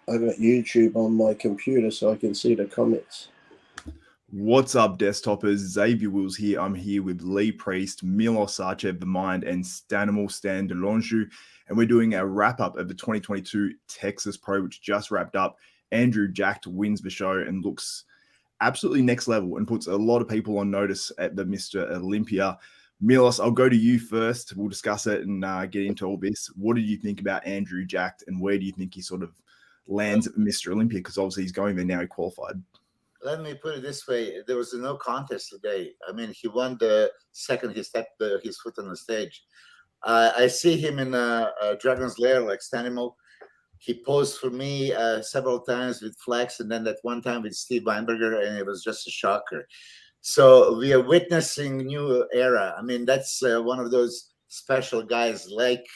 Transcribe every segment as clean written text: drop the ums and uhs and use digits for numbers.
I got YouTube on my computer so I can see the comments. What's up, desktopers? Xavier Wills here. I'm here with Lee Priest, Milos Sarcev, The Mind, and Stanimal Xavier. And we're doing a wrap-up of the 2022 Texas Pro, which just wrapped up. Andrew Jacked wins the show and looks absolutely next level and puts a lot of people on notice at the Mr. Olympia. Milos, I'll go to you first. We'll discuss it and get into all this. What did you think about Andrew Jacked, and where do you think he sort of lands at Mr. Olympia? Because obviously he's going there now, he qualified. Let me put it this way. There was no contest today. I mean, he won the second he stepped his foot on the stage. I see him in Dragon's Lair, like Stanimal. He posed for me several times with Flex, and then that one time with Steve Weinberger, and it was just a shocker. So we are witnessing a new era. I mean, that's one of those special guys like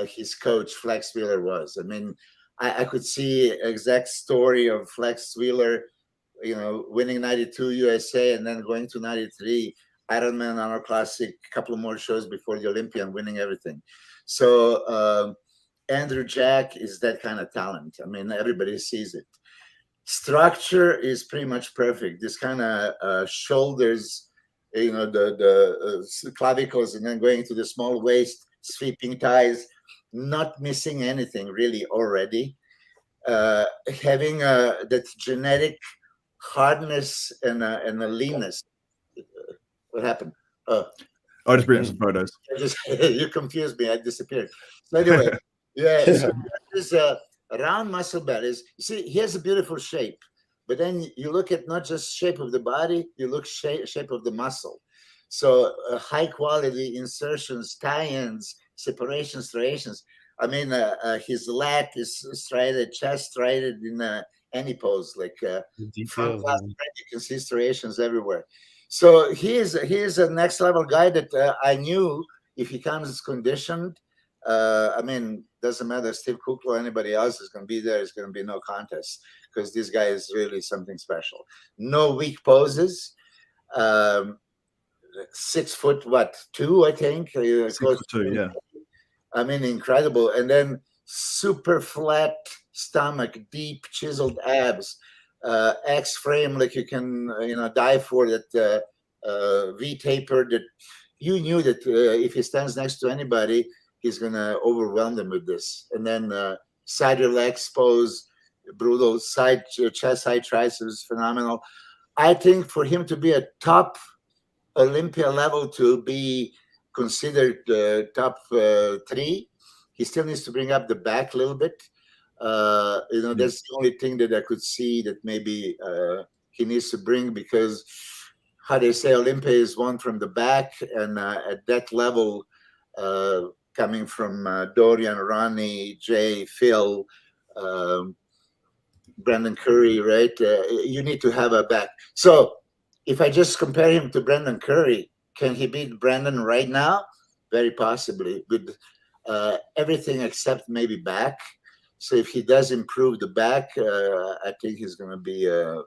his coach, Flex Wheeler, was. I mean, I could see exact story of Flex Wheeler, you know, winning 92 USA and then going to 93 Ironman Honor Classic, a couple of more shows before the Olympia, and winning everything. So Andrew Jack is that kind of talent. I mean, everybody sees it. Structure is pretty much perfect. This kind of shoulders, you know, the clavicles, and then going to the small waist, sweeping thighs, not missing anything really already. Having that genetic hardness and a leanness. What happened? I just bring up some photos. You confused me. I disappeared. So anyway, yeah. So there's a round muscle bellies. You see, he has a beautiful shape, but then you look at not just shape of the body, you look shape of the muscle. So high quality insertions, tie-ins, separations, striations. I mean, his lat is striated, chest striated in any pose, like front class, you can see striations everywhere. So he is a next level guy that I knew if he comes conditioned. I mean, doesn't matter, Steve Kuclo or anybody else is going to be there. It's going to be no contest because this guy is really something special. No weak poses. 6'2", I think. 6'2", yeah. I mean, incredible. And then super flat stomach, deep chiseled abs, X frame, like you can, die for that V taper that you knew that if he stands next to anybody, he's going to overwhelm them with this. And then side relax pose, brutal side chest, side triceps, phenomenal. I think for him to be a top Olympia level, to be considered top 3, he still needs to bring up the back a little bit. That's the only thing that I could see that maybe he needs to bring, because how they say Olympia is won from the back, and at that level, coming from Dorian, Ronnie, Jay, Phil, Brandon Curry, right? You need to have a back. So if I just compare him to Brandon Curry, can he beat Brandon right now? Very possibly, with everything except maybe back. So if he does improve the back, I think he's going to be a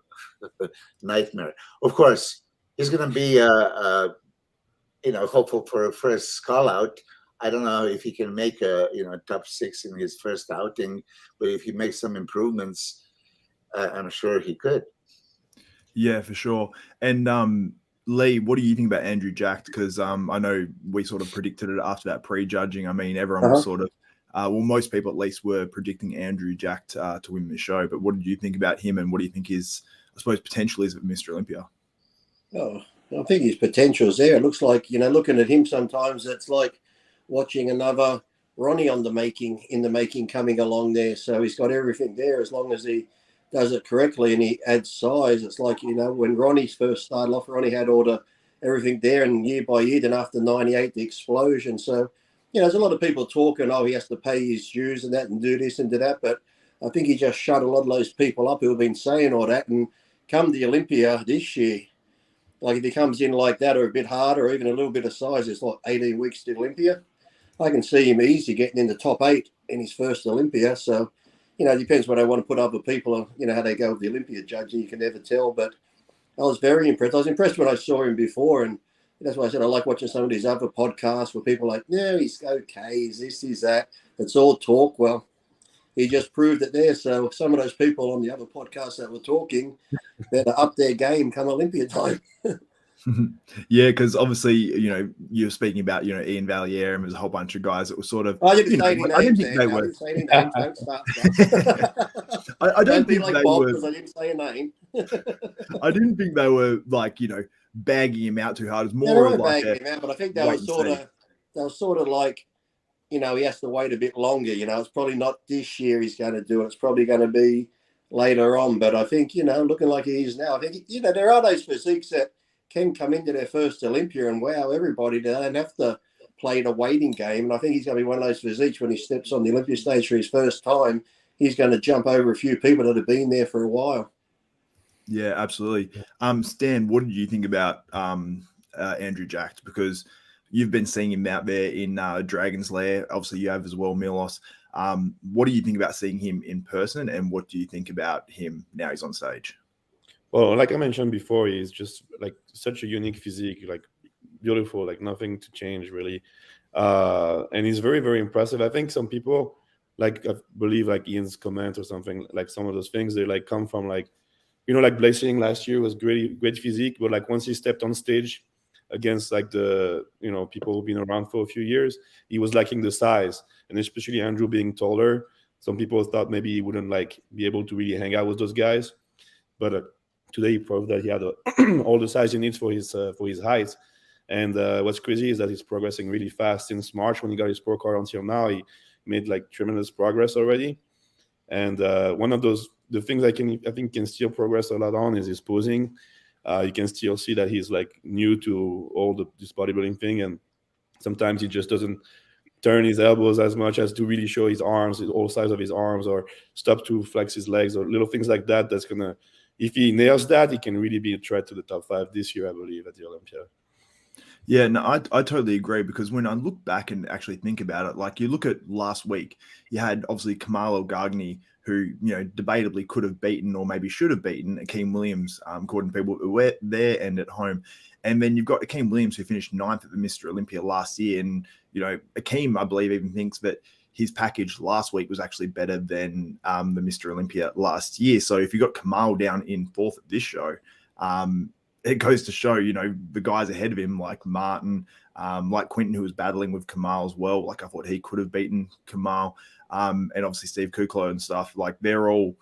nightmare. Of course, he's going to be, hopeful for a first call out. I don't know if he can make a top 6 in his first outing, but if he makes some improvements, I'm sure he could. Yeah, for sure. And Lee, what do you think about Andrew Jacked? Because I know we sort of predicted it after that pre-judging. I mean, everyone was sort of, most people at least were predicting Andrew Jacked to win the show. But what did you think about him, and what do you think his, I suppose, potential is at Mr. Olympia? Oh, I think his potential is there. It looks like, looking at him sometimes, it's like watching another Ronnie in the making coming along there. So he's got everything there as long as he does it correctly and he adds size. It's like, when Ronnie first started off, Ronnie had everything there, and year by year, then after 98, the explosion. So, there's a lot of people talking, he has to pay his dues and that and do this and do that. But I think he just shut a lot of those people up who have been saying all that. And come the Olympia this year, like if he comes in like that or a bit harder or even a little bit of size, it's like 18 weeks to Olympia. I can see him easy getting in the top 8 in his first Olympia. So, it depends what I want to put other people, how they go with the Olympia judging. You can never tell. But I was very impressed. I was impressed when I saw him before. And that's why I said I like watching some of these other podcasts where people are like, no, he's okay, he's this, he's that. It's all talk. Well, he just proved it there. So some of those people on the other podcasts that were talking, better up their game come Olympia time. Yeah, because obviously, you're speaking about, Ian Valier, and there's a whole bunch of guys that were sort of. I didn't say any I didn't names, think they I were. didn't say any names. Don't start stuff. I don't be think like they Bob were. because I didn't say a name. I didn't think they were like, bagging him out too hard. It's Yeah, they more weren't like bagging him out, but I think they wait were and see. sort of like, he has to wait a bit longer. It's probably not this year he's going to do it. It's probably going to be later on. But I think, looking like he is now, I think, there are those physiques that can come into their first Olympia and wow everybody. They don't have to play the waiting game. And I think he's going to be one of those physiques when he steps on the Olympia stage for his first time. He's going to jump over a few people that have been there for a while. Yeah, absolutely. Stan, what did you think about Andrew Jacked? Because you've been seeing him out there in Dragon's Lair. Obviously, you have as well, Milos. What do you think about seeing him in person, and what do you think about him now he's on stage? Well, like I mentioned before, he's just like such a unique physique, like beautiful, like nothing to change really. And he's very, very impressive. I think some people, like I believe like Ian's comment or something, like some of those things, they like come from like, like Blazing last year was great physique, but like once he stepped on stage against like the, people who've been around for a few years, he was lacking the size. And especially Andrew being taller, some people thought maybe he wouldn't like be able to really hang out with those guys. But today he proved that he had all the size he needs for his height. And what's crazy is that he's progressing really fast since March when he got his pro card until now. He made like tremendous progress already. And one of the things I think can still progress a lot on is his posing. You can still see that he's like new to all this bodybuilding thing, and sometimes he just doesn't turn his elbows as much as to really show his arms, all sides of his arms, or stop to flex his legs, or little things like that. That's gonna, if he nails that, he can really be a threat to the top 5 this year, I believe, at the Olympia. Yeah, no, I totally agree, because when I look back and actually think about it, like you look at last week, you had obviously Kamal Elgargni, who, debatably could have beaten or maybe should have beaten Akeem Williams, according to people who were there and at home. And then you've got Akeem Williams, who finished 9th at the Mr. Olympia last year. And, Akeem, I believe, even thinks that his package last week was actually better than the Mr. Olympia last year. So if you got Kamal down in 4th at this show, it goes to show, the guys ahead of him, like Martin, like Quinton, who was battling with Kamal as well. Like I thought he could have beaten Kamal, and obviously Steve Kuclo and stuff. Like they're all,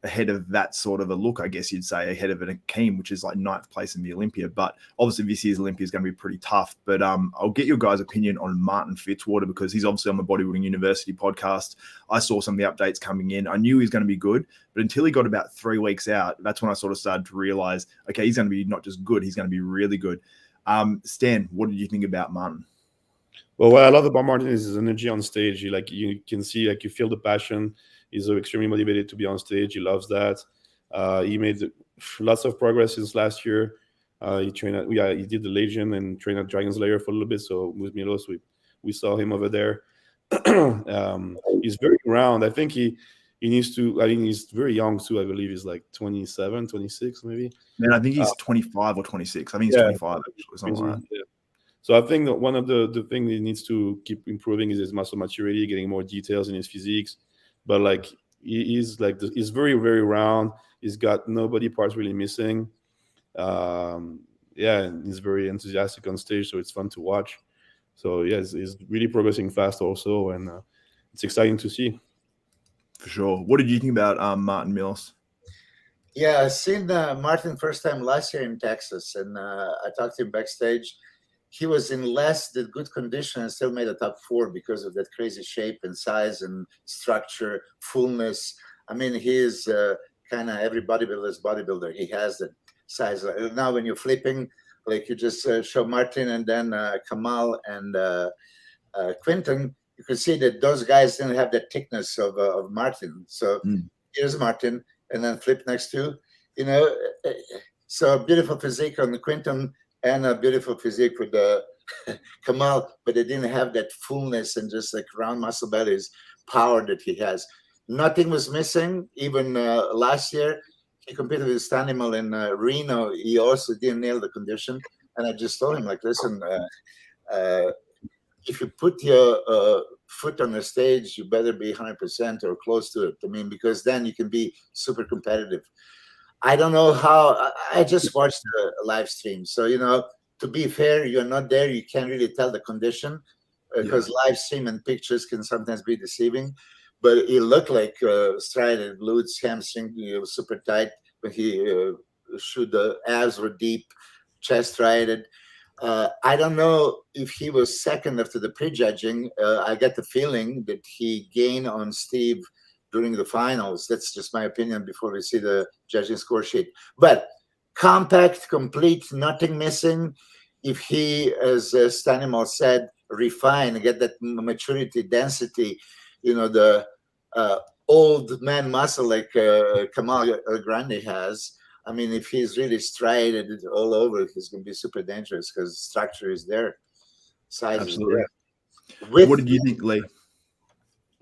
ahead of that sort of a look, I guess you'd say, ahead of an Akeem, which is like 9th place in the Olympia. But obviously this year's Olympia is going to be pretty tough. But I'll get your guys' opinion on Martin Fitzwater, because he's obviously on the Bodybuilding University podcast. I saw some of the updates coming in. I knew he was going to be good, but until he got about 3 weeks out, that's when I sort of started to realize, okay, he's going to be not just good, he's going to be really good. Stan, what did you think about Martin? Well, what I love about Martin is his energy on stage. You can see, like, you feel the passion. He's extremely motivated to be on stage. He loves that. He made lots of progress since last year. He trained he did the Legion and trained at Dragon's Lair for a little bit. So with Milos, we saw him over there. He's very round. I think he needs to. I mean, he's very young too. I believe he's like 27, 26 maybe. Man, I think he's 25 or 26. I think he's 25 actually, something like that. Yeah. So I think that one of the things he needs to keep improving is his muscle maturity, getting more details in his physiques. But like he's very, very round. He's got no body parts really missing. And he's very enthusiastic on stage, so it's fun to watch. So yes, he's really progressing fast also, and it's exciting to see. For sure. What did you think about Martin Milos? Yeah, I seen Martin first time last year in Texas, and I talked to him backstage. He was in less than good condition and still made a top 4 because of that crazy shape and size and structure, fullness. I mean, he is kind of every bodybuilder's bodybuilder. He has that size. Now when you're flipping, like you just show Martin and then Kamal and Quinton, you can see that those guys didn't have the thickness of Martin. So here's Martin, and then flip next to, so beautiful physique on the Quinton, and a beautiful physique with the Kamal, but they didn't have that fullness and just like round muscle bellies power that he has. Nothing was missing. Even last year, he competed with Stanimal in Reno. He also didn't nail the condition. And I just told him, like, listen, if you put your foot on the stage, you better be 100% or close to it. I mean, because then you can be super competitive. I don't know how. I just watched the live stream, so to be fair, you're not there. You can't really tell the condition because live stream and pictures can sometimes be deceiving. But it looked like striated glutes, hamstring, super tight. When he shoot, the abs were deep, chest striated. I don't know if he was second after the prejudging. I get the feeling that he gained on Steve during the finals. That's just my opinion before we see the judging score sheet. But compact, complete, nothing missing. If he, as Stanimal said, refine, get that maturity, density, the old man muscle like Kamal Elgargni has. I mean, if he's really striated all over, he's going to be super dangerous because structure is there, size Absolutely. is there. What did you think, Lee?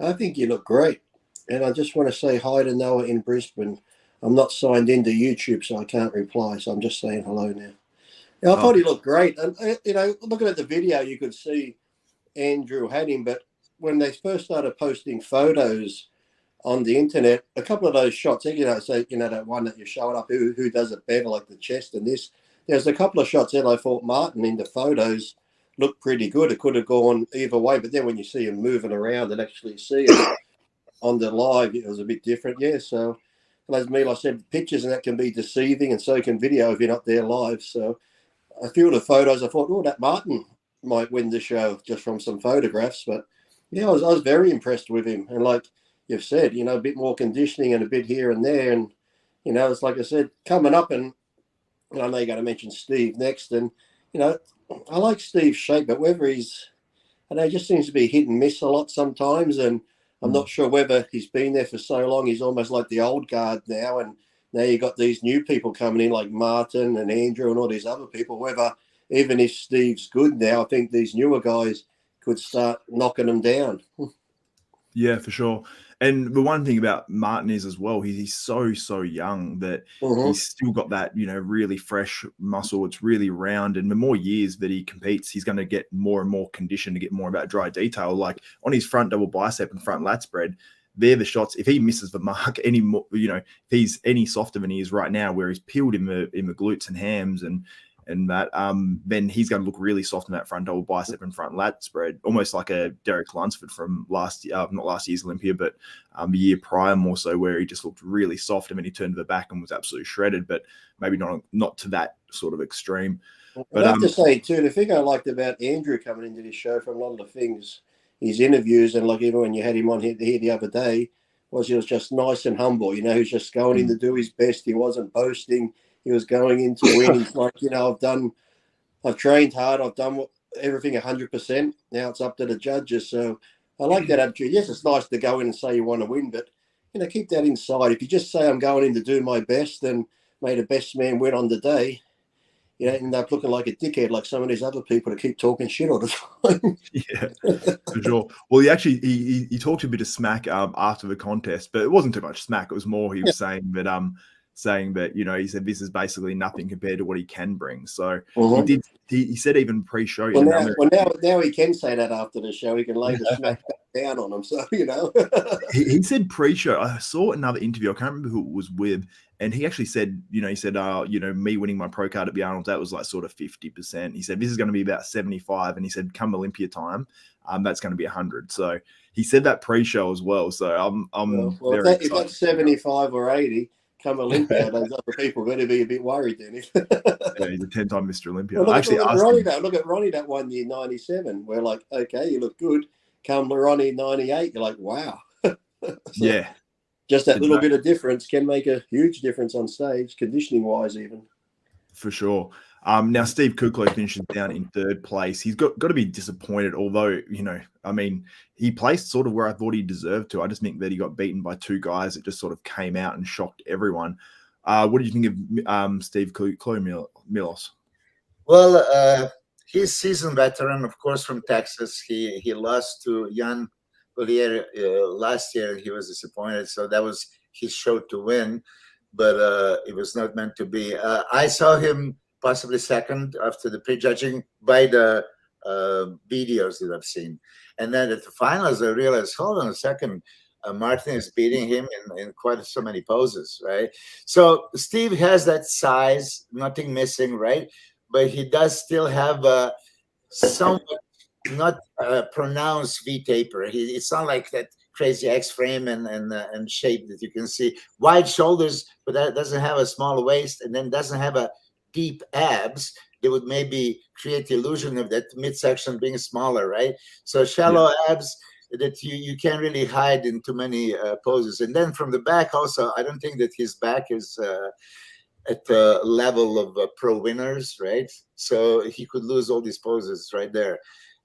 I think you look great. And I just want to say hi to Noah in Brisbane. I'm not signed into YouTube, so I can't reply. So I'm just saying hello now. I thought he looked great. And, looking at the video, you could see Andrew had him. But when they first started posting photos on the internet, a couple of those shots, that one that you showed up, who does it better, like the chest and this. There's a couple of shots that I thought Martin in the photos looked pretty good. It could have gone either way. But then when you see him moving around and actually see it on the live, it was a bit different. Yeah, so as Milos said, pictures and that can be deceiving, and so can video if you're not there live. So a few of the photos, I thought, that Martin might win the show just from some photographs. But yeah, I was very impressed with him. And like you've said, a bit more conditioning and a bit here and there. And, it's like I said, coming up, and I know you're going to mention Steve next. And, I like Steve's shape, but whether he's, he just seems to be hit and miss a lot sometimes. And I'm not sure whether he's been there for so long. He's almost like the old guard now. And now you've got these new people coming in like Martin and Andrew and all these other people. Whether, even if Steve's good now, I think these newer guys could start knocking them down. Yeah, for sure. And the one thing about Martin is as well, he's so young that he's still got that, really fresh muscle. It's really round. And the more years that he competes, he's going to get more and more conditioned to get more about dry detail. Like on his front double bicep and front lat spread, they're the shots. If he misses the mark any more, if he's any softer than he is right now, where he's peeled in the glutes and hams and that, then he's going to look really soft in that front double bicep and front lat spread, almost like a Derek Lunsford from last year, not last year's Olympia, but the year prior more so, where he just looked really soft and then he turned to the back and was absolutely shredded, but maybe not to that sort of extreme. But I have to say too, the thing I liked about Andrew coming into this show, from a lot of the things, his interviews, and like even when you had him on here the other day, he was just nice and humble. He was just going in to do his best. He wasn't boasting. He was going into winning. Like, I've trained hard. I've done everything 100%. Now it's up to the judges. So I like that attitude. Yes, it's nice to go in and say you want to win, but, keep that inside. If you just say I'm going in to do my best and may the best man win on the day, you end up looking like a dickhead, like some of these other people that keep talking shit all the time. Yeah, for sure. Well, he talked a bit of smack after the contest, but it wasn't too much smack. It was more he was saying that he said this is basically nothing compared to what he can bring. So he said even pre-show. Now he can say that after the show. He can lay the smack back down on him. So he said pre-show. I saw another interview. I can't remember who it was with, and he actually said, me winning my pro card at the Arnold, that was like sort of 50%. He said this is going to be about 75, and he said come Olympia time, that's going to be 100. So he said that pre-show as well. So I'm very excited. If that's 75 or 80. Come Olympia, those other people better be a bit worried then. Yeah, he's a 10-time Mr. Olympia. Well, look at Ronnie that one year, 97. We're like, okay, you look good. Come Ronnie 98, you're like, wow. Yeah. Just that little bit of difference can make a huge difference on stage, conditioning-wise even. For sure. Now, Steve Kuclo finishes down in third place. He's got to be disappointed, although, he placed sort of where I thought he deserved to. I just think that he got beaten by two guys that just sort of came out and shocked everyone. What do you think of Steve Kuclo, Milos? Well, he's seasoned veteran, of course, from Texas. He lost to Jan Olier last year, and he was disappointed. So that was his show to win, but it was not meant to be. I saw him possibly second after the prejudging by the videos that I've seen. And then at the finals, I realized, hold on a second, Martin is beating him in quite so many poses, right? So Steve has that size, nothing missing, right? But he does still have a somewhat not pronounced V taper. It's not like that crazy X frame and shape that you can see. Wide shoulders, but that doesn't have a small waist, and then doesn't have a deep abs. They would maybe create the illusion of that midsection being smaller, right? So shallow abs that you can't really hide in too many poses. And then from the back also, I don't think that his back is at the level of pro winners, right? So he could lose all these poses right there.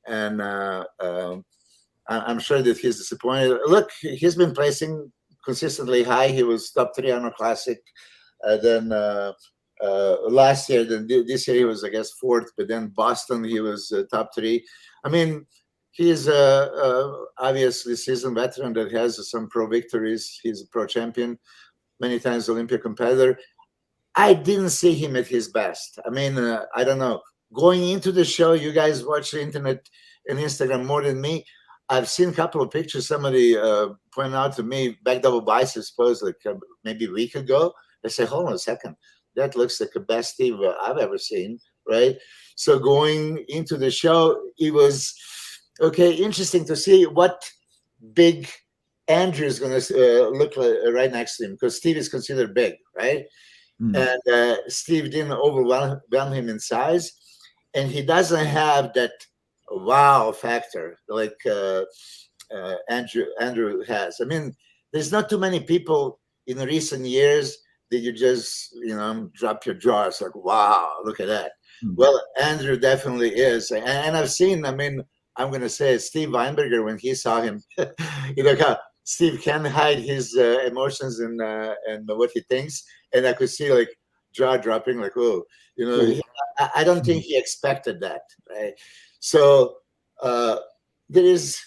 And I'm sure that he's disappointed. Look, he's been placing consistently high. He was top 3 on a classic. Then last year, then this year he was, I guess, 4th. But then Boston, he was top 3. I mean, he's obviously seasoned veteran that has some pro victories. He's a pro champion, many times Olympia competitor. I didn't see him at his best. I mean, I don't know. Going into the show, you guys watch the internet and Instagram more than me. I've seen a couple of pictures. Somebody pointed out to me back double biceps pose like maybe a week ago. I say, hold on a second. That looks like the best Steve I've ever seen, right? So going into the show, it was, okay, interesting to see what big Andrew is going to look like right next to him, because Steve is considered big, right? And Steve didn't overwhelm him in size, and he doesn't have that wow factor like Andrew has. I mean, there's not too many people in recent years that you just drop your jaw. It's like, wow, look at that. Well, Andrew definitely is, and I've seen. I mean, I'm gonna say Steve Weinberger, when he saw him, how Steve can hide his emotions and what he thinks. And I could see like jaw dropping, like, oh, I don't think he expected that, right? So there is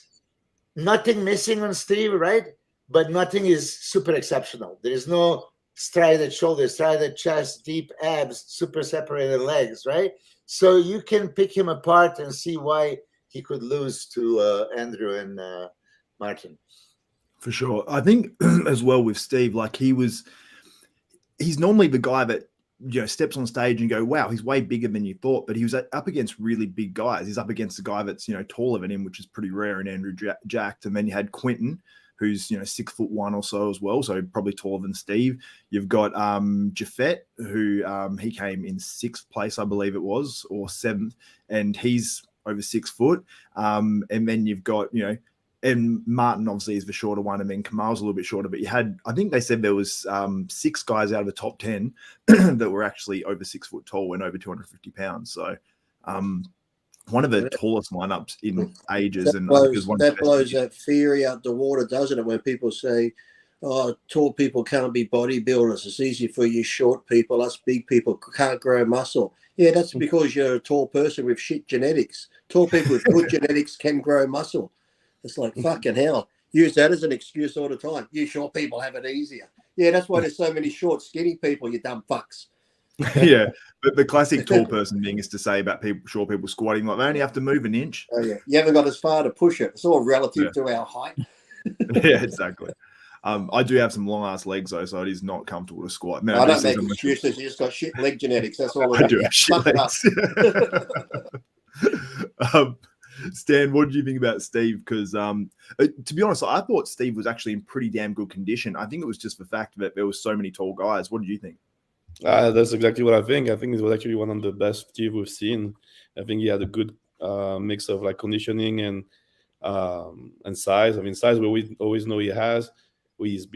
nothing missing on Steve, right? But nothing is super exceptional. There is no striated shoulders, striated chest, deep abs, super separated legs, right? So you can pick him apart and see why he could lose to Andrew and Martin. For sure. I think as well with Steve, like he's normally the guy that, steps on stage and go, wow, he's way bigger than you thought. But he was up against really big guys. He's up against a guy that's, taller than him, which is pretty rare in Andrew Jacked. And then you had Quinton, who's, 6'1" or so as well. So probably taller than Steve. You've got Jaffet, who he came in 6th place, I believe it was, or 7th. And he's over 6 foot. And then you've got, and Martin obviously is the shorter one, and then Kamal's a little bit shorter. But you had, I think they said there was 6 guys out of the top 10 that were actually over 6 foot tall and over 250 pounds. So one of the tallest lineups in ages. That blows that theory out the water, doesn't it? When people say, oh, tall people can't be bodybuilders. It's easy for you short people. Us big people can't grow muscle. Yeah, that's because you're a tall person with shit genetics. Tall people with good genetics can grow muscle. It's like, fucking hell. Use that as an excuse all the time. You short people have it easier. Yeah, that's why there's so many short, skinny people, you dumb fucks. Yeah, but the classic tall person thing is to say about short people squatting, like they only have to move an inch. Oh, yeah. You haven't got as far to push it. It's all relative to our height. Yeah, exactly. I do have some long-ass legs, though, so it is not comfortable to squat. Man, I don't make excuses. You just got shit leg genetics. That's all. I do have shit legs. Stan, what do you think about Steve? Because to be honest, I thought Steve was actually in pretty damn good condition. I think it was just the fact that there was so many tall guys. What did you think? That's exactly what I think. I think it was actually one of the best Steve we've seen. I think he had a good mix of like conditioning and size. I mean, size we always know he has. He's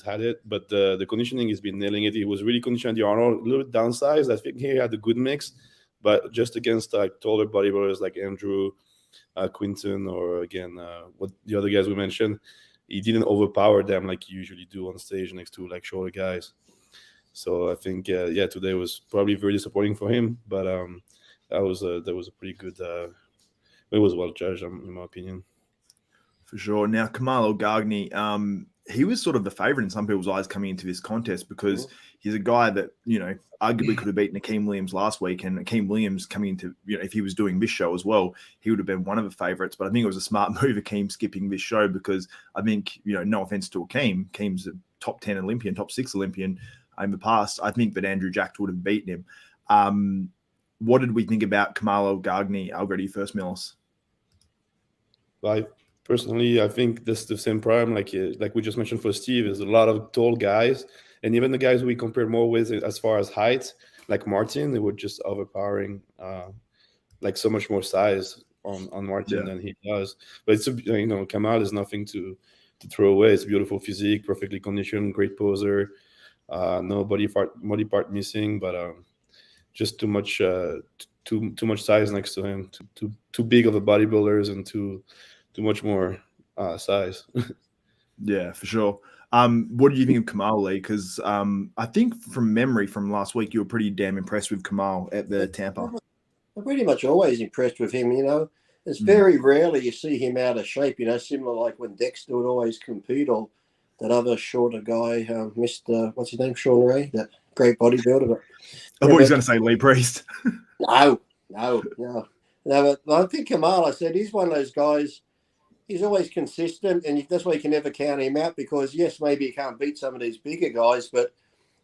had it, but the conditioning has been nailing it. He was really conditioned. The Arnold, a little bit downsized. I think he had a good mix, but just against like taller bodybuilders like Andrew, Quinton, or again what the other guys we mentioned, he didn't overpower them like you usually do on stage next to like shorter guys. So I think today was probably very disappointing for him, but that was a pretty good. It was well judged in my opinion. For sure. Now Kamal Elgargni, he was sort of the favorite in some people's eyes coming into this contest because he's a guy that, you know, arguably could have beaten Akeem Williams last week, and Akeem Williams coming into, you know, if he was doing this show as well, he would have been one of the favorites. But I think it was a smart move, Akeem skipping this show, because I think, you know, no offense to Akeem's a top 10 Olympian, top 6 Olympian in the past. I think that Andrew Jacked would have beaten him. What did we think about Kamal Elgargni? I'll go to you first, Milos. Personally, I think this the same problem, like we just mentioned for Steve, is a lot of tall guys, and even the guys we compare more with as far as height, like Martin, they were just overpowering, like so much more size on Martin than he does. But it's you know, Kamal is nothing to throw away. It's a beautiful physique, perfectly conditioned, great poser, no body part missing, but just too much size next to him, too big of a bodybuilders and too much more size. Yeah, for sure. What do you think of Kamal, Lee? Because I think from memory from last week, you were pretty damn impressed with Kamal at the Tampa. I'm pretty much always impressed with him. You know, it's very rarely you see him out of shape. You know, similar like when Dexter would always compete, or that other shorter guy, Mr. What's his name, Sean Ray, that great bodybuilder. But, I thought he was going to say Lee Priest. No. But I think Kamal, I said, he's one of those guys. He's always consistent, and that's why you can never count him out, because, yes, maybe he can't beat some of these bigger guys, but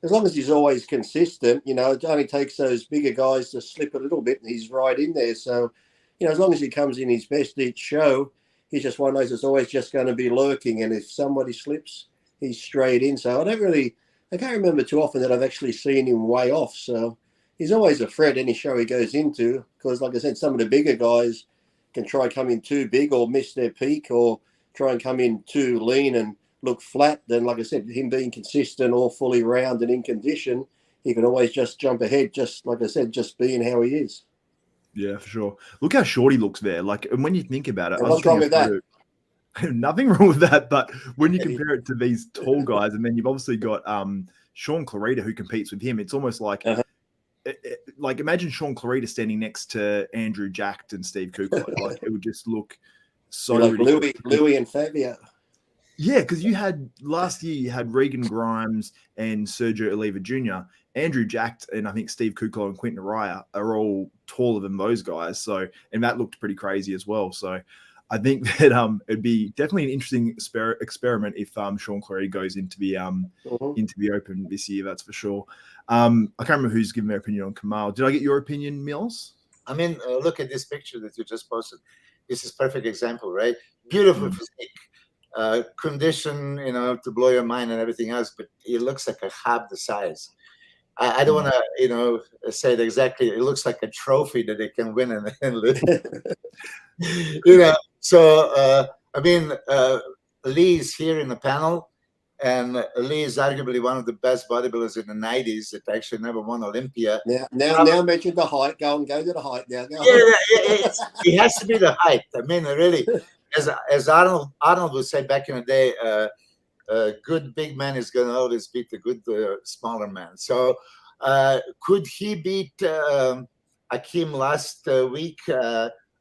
as long as he's always consistent, you know, it only takes those bigger guys to slip a little bit, and he's right in there. So, you know, as long as he comes in his best each show, he's just one of those that's always just going to be lurking, and if somebody slips, he's straight in. So I can't remember too often that I've actually seen him way off. So he's always a threat any show he goes into, because, like I said, some of the bigger guys can try come in too big or miss their peak, or try and come in too lean and look flat. Then, like I said, him being consistent or fully round and in condition, he can always just jump ahead, just like I said, just being how he is. Yeah, for sure. Look how short he looks there. Like, and when you think about it, what's wrong with that? Nothing wrong with that, but when you compare it to these tall guys, and then you've obviously got Sean Clarita who competes with him, it's almost like like imagine Sean Clarita standing next to Andrew Jacked and Steve Kuclo. Like, it would just look so like ridiculous. Louis and Fabio. Yeah, because you had last year you had Regan Grimes and Sergio Oliva Jr. Andrew Jacked and I think Steve Kuclo and Quinton Eriya are all taller than those guys. So, and that looked pretty crazy as well. So I think that it'd be definitely an interesting experiment if Sean Clarita goes into the Open this year. That's for sure. I can't remember who's given their opinion on Kamal. Did I get your opinion, Mills? I mean, look at this picture that you just posted. This is perfect example, right? Beautiful physique, condition, you know, to blow your mind and everything else. But it looks like a half the size. I don't want to, you know, say it exactly. It looks like a trophy that they can win and lose. You know, so I mean, Lee's here in the panel, and Lee is arguably one of the best bodybuilders in the '90s that actually never won Olympia. Now mention the height. Go to the height now. It has to be the height. I mean, really, as Arnold would say back in the day, a good big man is going to always beat the good smaller man. So, could he beat Akeem last week?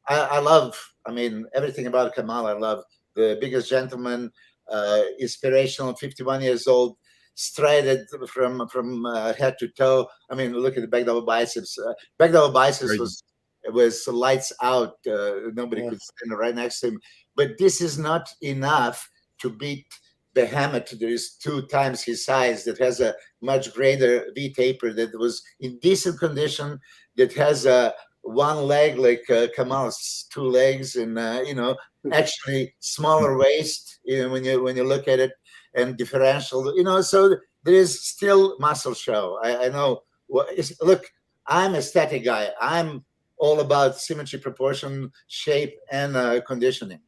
I love, I mean, everything about Kamal. I love the biggest gentleman, inspirational, 51 years old, strided from head to toe. I mean, look at the back double biceps. Back double biceps was lights out. Nobody could stand right next to him. But this is not enough to beat Behemoth. There is 2 times his size, that has a much greater V-taper, that was in decent condition, that has one leg like Kamal's 2 legs, and you know, actually smaller waist, you know, when you look at it, and differential, you know, so there is still muscle show. I know. Look, I'm a static guy. I'm all about symmetry, proportion, shape, and conditioning.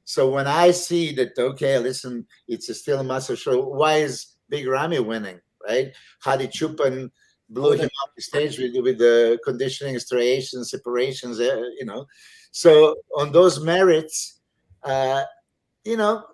So when I see that, okay, listen, it's still a muscle show. Why is Big Ramy winning, right? Hadi Chupin blew him off the stage with the conditioning, striations, separations, you know. So on those merits, you know,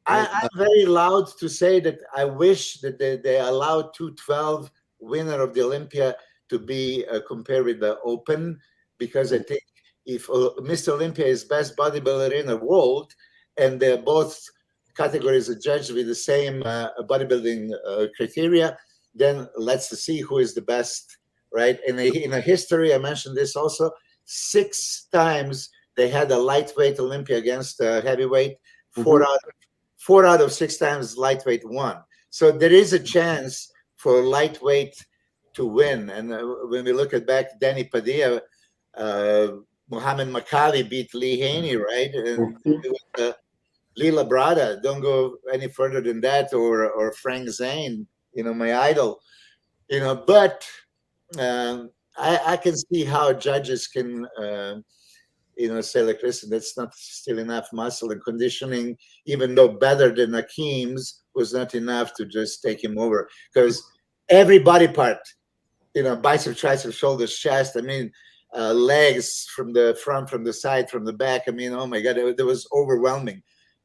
I'm very loud to say that I wish that they allowed 212 winner of the Olympia to be compared with the Open, because I think if Mr. Olympia is best bodybuilder in the world, and they're both categories are judged with the same bodybuilding criteria, then let's see who is the best, right? In a history, I mentioned this also, 6 times they had a lightweight Olympia against heavyweight. 4 out of 6 times lightweight won. So there is a chance for lightweight to win. And when we look at back, Danny Padilla, Muhammad Makavi beat Lee Haney, right? And it was, Lee Labrada, don't go any further than that, or Frank Zane, my idol, but I can see how judges can, say like, listen, that's not still enough muscle, and conditioning, even though better than Akeem's, was not enough to just take him over, because every body part, bicep, tricep, shoulders, chest, legs, from the front, from the side, from the back, oh my God, it was overwhelming.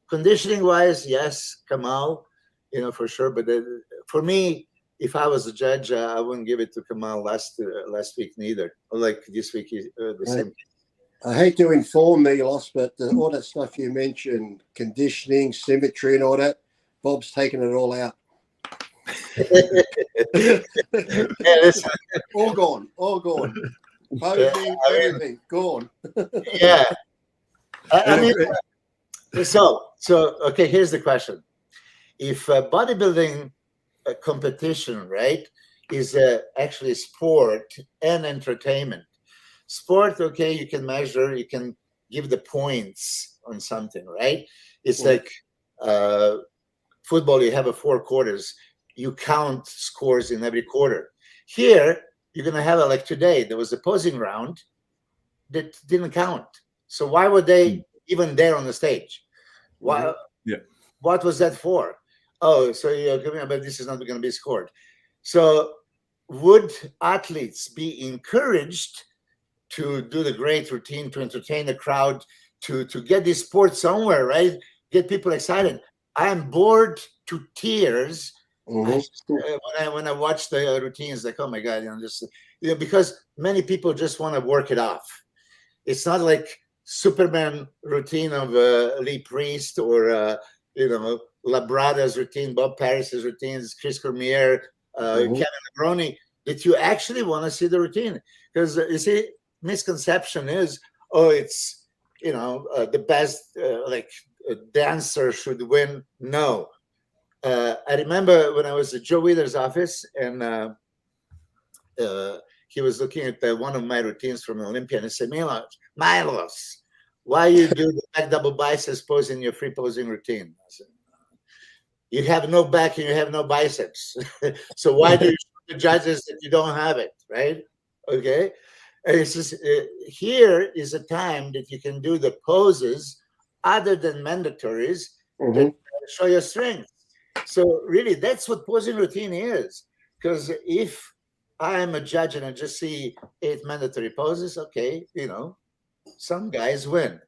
Conditioning wise, yes, Kamal, for sure. But for me, if I was a judge, I wouldn't give it to Kamal last week neither. Like this week, the same. I hate to inform Milos, but all that stuff you mentioned, conditioning, symmetry, and all that, Bob's taking it all out. All gone. Posing, everything gone. Yeah. So okay, here's the question. If bodybuilding competition, right, is actually sport and entertainment. Sport, okay, you can measure, you can give the points on something, right? It's like football, you have 4 quarters. You count scores in every quarter. Here, you're going to have like today, there was a posing round that didn't count. So why were they even there on the stage? Why? Yeah. What was that for? Oh, so you're giving, but this is not going to be scored. So would athletes be encouraged to do the great routine, to entertain the crowd, to get this sport somewhere, right? Get people excited. I'm bored to tears when I watch the routines. Like, oh my God, because many people just want to work it off. It's not like Superman routine of Lee Priest or Labrada's routine, Bob Paris's routines, Chris Cormier, Kevin Lebroni, that you actually want to see the routine. Because you see, misconception is, it's the best a dancer should win. No. I remember when I was at Joe Wheeler's office, and he was looking at one of my routines from Olympia, and he said, Milos, why you do the back double biceps pose in your free posing routine? I said, you have no back and you have no biceps. So why do you show the judges that you don't have it, right? Okay. And it's just, here is a time that you can do the poses other than mandatories that show your strength. So really, that's what posing routine is. Because if I am a judge and I just see 8 mandatory poses, okay, some guys win.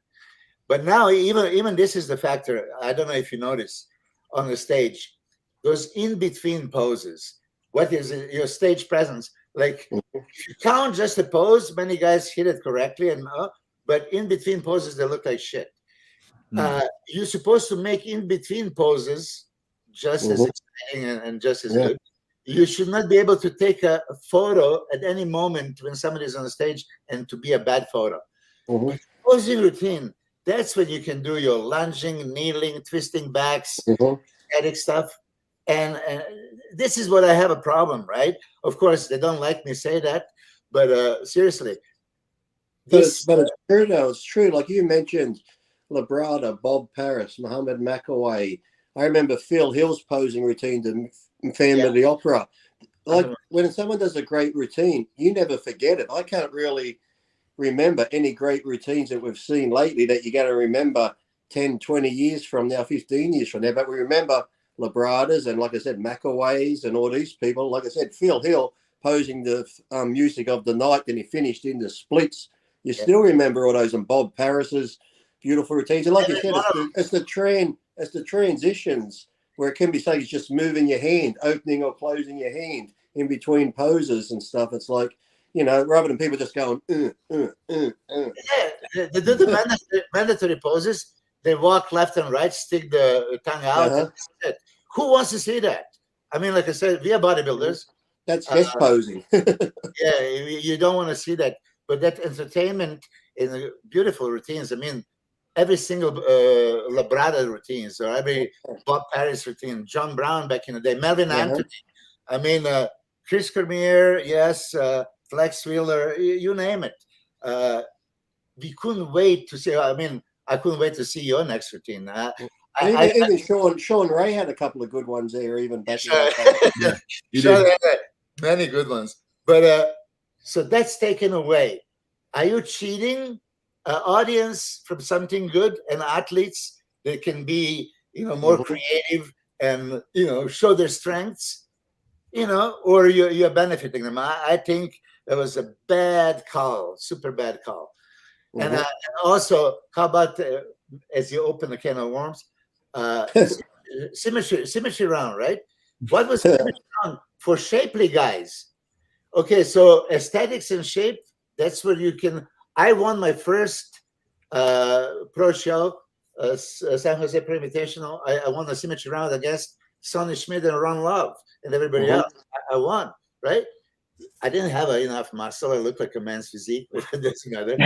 But now even this is the factor. I don't know if you notice on the stage, those in-between poses. What is it? Your stage presence? Like, if you count just the pose, many guys hit it correctly, but in-between poses, they look like shit. You're supposed to make in-between poses just as exciting and just as good. You should not be able to take a photo at any moment when somebody's on the stage and to be a bad photo. But posing routine, that's when you can do your lunging, kneeling, twisting backs, static stuff. And this is what I have a problem, right? Of course, they don't like me say that, but seriously. But it's true, though. It's true. Like you mentioned, Labrada, Bob Paris, Muhammad McAway. I remember Phil Hill's posing routine to Phantom of the Opera. Like when someone does a great routine, you never forget it. I can't really remember any great routines that we've seen lately that you're going to remember 10, 20 years from now, 15 years from now. But we remember Labrada's and, like I said, McAway's and all these people. Like I said, Phil Hill posing the music of the night, then he finished in the splits. You still remember all those, and Bob Paris's beautiful routines. And like you said, it's the transitions where it can be saying it's just moving your hand, opening or closing your hand in between poses and stuff. It's like, rather than people just going, Yeah, they do the mandatory poses. They walk left and right, stick the tongue out. And that's it. Who wants to see that? I mean, like I said, we are bodybuilders. That's test posing. Yeah, you don't want to see that. But that entertainment in the beautiful routines. I mean, every single Labrada routines, or every Bob Paris routine, John Brown back in the day, Melvin Anthony. I mean, Chris Cormier, yes, Flex Wheeler, you name it. We couldn't wait to see. I mean, I couldn't wait to see your next routine. Even Sean Ray had a couple of good ones there, even back in yeah, Sean had many good ones. But so that's taken away. Are you cheating audience from something good, and athletes that can be, more creative and, show their strengths, or you're benefiting them? I think that was a bad call, super bad call. And also, how about as you open the can of worms, symmetry round, right? What was symmetry round for shapely guys? Okay, so aesthetics and shape, that's where you can. I won my first pro show, San Jose Pro Invitational. I won the symmetry round against Sonny Schmidt and Ron Love and everybody else. I won, right? I didn't have enough muscle. I looked like a man's physique. At least I didn't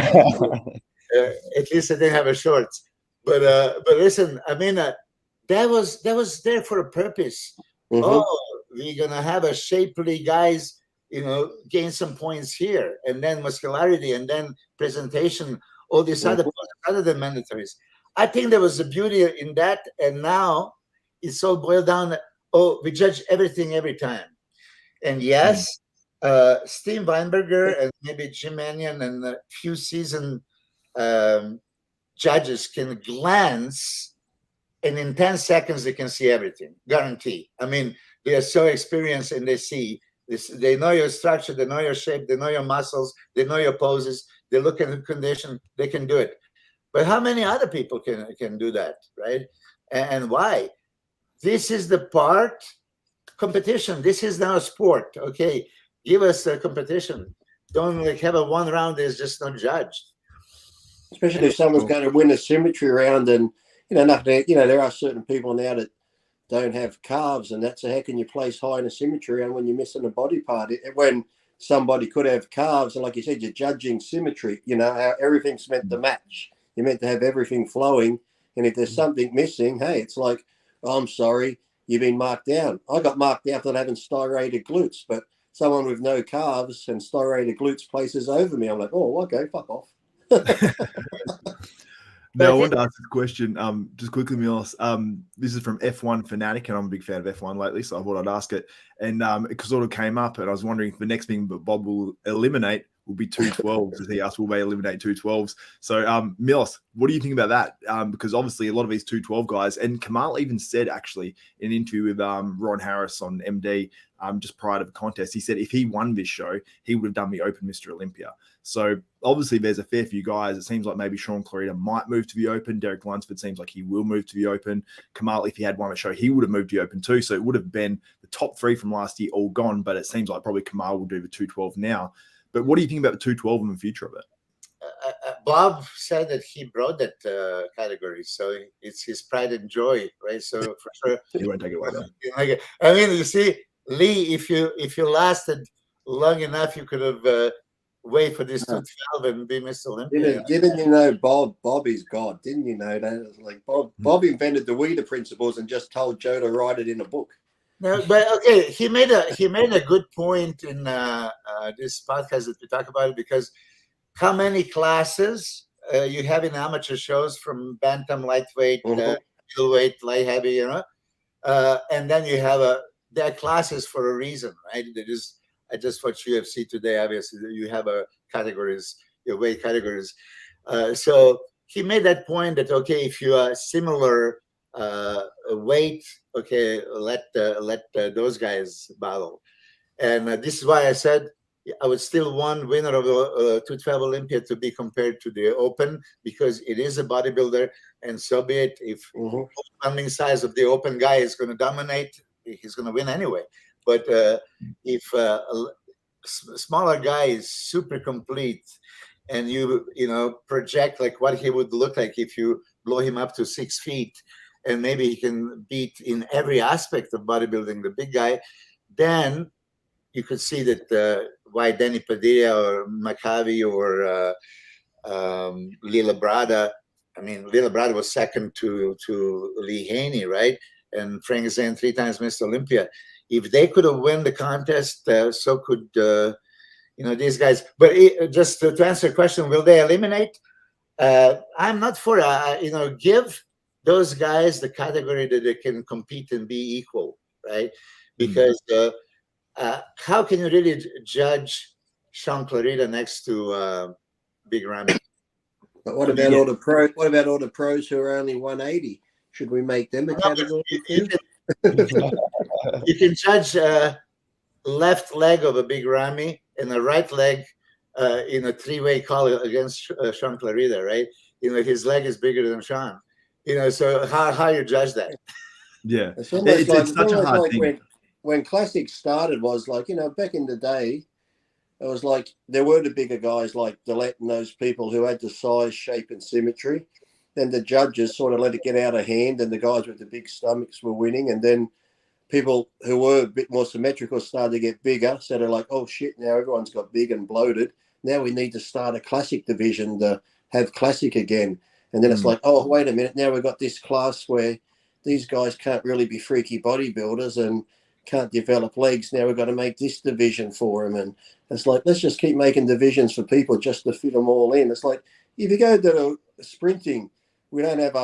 have a shorts. But listen, I mean, that was there for a purpose. Oh, we're gonna have a shapely guys, gain some points here, and then muscularity, and then presentation. All these other than mandatories. I think there was a beauty in that, and now it's all boiled down. Oh, we judge everything every time, and yes. Steve Weinberger and maybe Jim Mannion and a few seasoned judges can glance, and in 10 seconds they can see everything, guarantee. I mean, they are so experienced, and they see this. They know your structure, they know your shape, they know your muscles, they know your poses, they look at the condition, they can do it. But how many other people can do that, right? And why? This is the part, competition. This is now a sport, okay? Give us a competition. Don't have a one round that's just not judged. Especially if someone's going to win a symmetry round, and there are certain people now that don't have calves, and that's how can you place high in a symmetry round when you're missing a body part? When somebody could have calves, and like you said, you're judging symmetry. How everything's meant to match. You're meant to have everything flowing, and if there's something missing, hey, it's like, oh, I'm sorry, you've been marked down. I got marked down for having styrated glutes, but someone with no calves and styrated glutes places over me. I'm like, oh, okay, fuck off. Now, I want to ask this question just quickly, Milos. This is from F1 Fanatic, and I'm a big fan of F1 lately, so I thought I'd ask it. And it sort of came up, and I was wondering if the next thing Bob will eliminate will be 212s. As he asked, will they eliminate 212s? So, Milos, what do you think about that? Because obviously a lot of these 212 guys, and Kamal even said actually in an interview with Ron Harris on MD just prior to the contest, he said if he won this show, he would have done the Open Mr. Olympia. So obviously there's a fair few guys. It seems like maybe Sean Clarita might move to the Open. Derek Lunsford seems like he will move to the Open. Kamal, if he had won a show, he would have moved to the Open too. So it would have been the top three from last year all gone, but it seems like probably Kamal will do the 212 now. But what do you think about the 212 and the future of it? Bob said that he brought that category, so it's his pride and joy, right? So for sure, he won't take it away. I mean, you see, Lee, if you lasted long enough, you could have wait for this 212 and be Mr. Olympia. Didn't you know Bob is God? Didn't you know that? It was like Bob invented the WIDA principles and just told Joe to write it in a book. No, but okay, he made a good point in this podcast that we talk about it, because how many classes you have in amateur shows from bantam, lightweight, middleweight, light heavy, and then you have there are classes for a reason, right? I just watched UFC today. Obviously, you have categories, your weight categories. So he made that point that okay, if you are similar weight, okay, let those guys battle. And this is why I said I would still want winner of the 212 Olympia to be compared to the Open, because it is a bodybuilder, and so be it. If the opening size of the Open guy is going to dominate, he's going to win anyway. But if smaller guy is super complete, and you project like what he would look like if you blow him up to 6 feet, and maybe he can beat in every aspect of bodybuilding the big guy, then you could see that why Danny Padilla or Maccabi or Lila Brada. I mean, Lila Brada was second to Lee Haney, right? And Frank Zane 3 times Mr. Olympia. If they could have won the contest, so could these guys. But just to answer your question, will they eliminate? I'm not for give those guys the category that they can compete and be equal, right? Because how can you really judge Sean Clarida next to Big Ramy? But what about all the pros? What about all the pros who are only 180? Should we make them a category? You can judge left leg of a Big Ramy and the right leg in a 3-way call against Sean Clarida, right? His leg is bigger than Sean. So how you judge that? Yeah, it's such a hard thing. When Classic started, was like, back in the day, it was like there were the bigger guys like Dillette and those people who had the size, shape, and symmetry. Then the judges sort of let it get out of hand, and the guys with the big stomachs were winning. And then people who were a bit more symmetrical started to get bigger. So they're like, oh shit, now everyone's got big and bloated. Now we need to start a Classic division to have Classic again. And then it's like, oh, wait a minute. Now we've got this class where these guys can't really be freaky bodybuilders and can't develop legs. Now we've got to make this division for them. And it's like, let's just keep making divisions for people just to fit them all in. It's like, if you go to sprinting, we don't have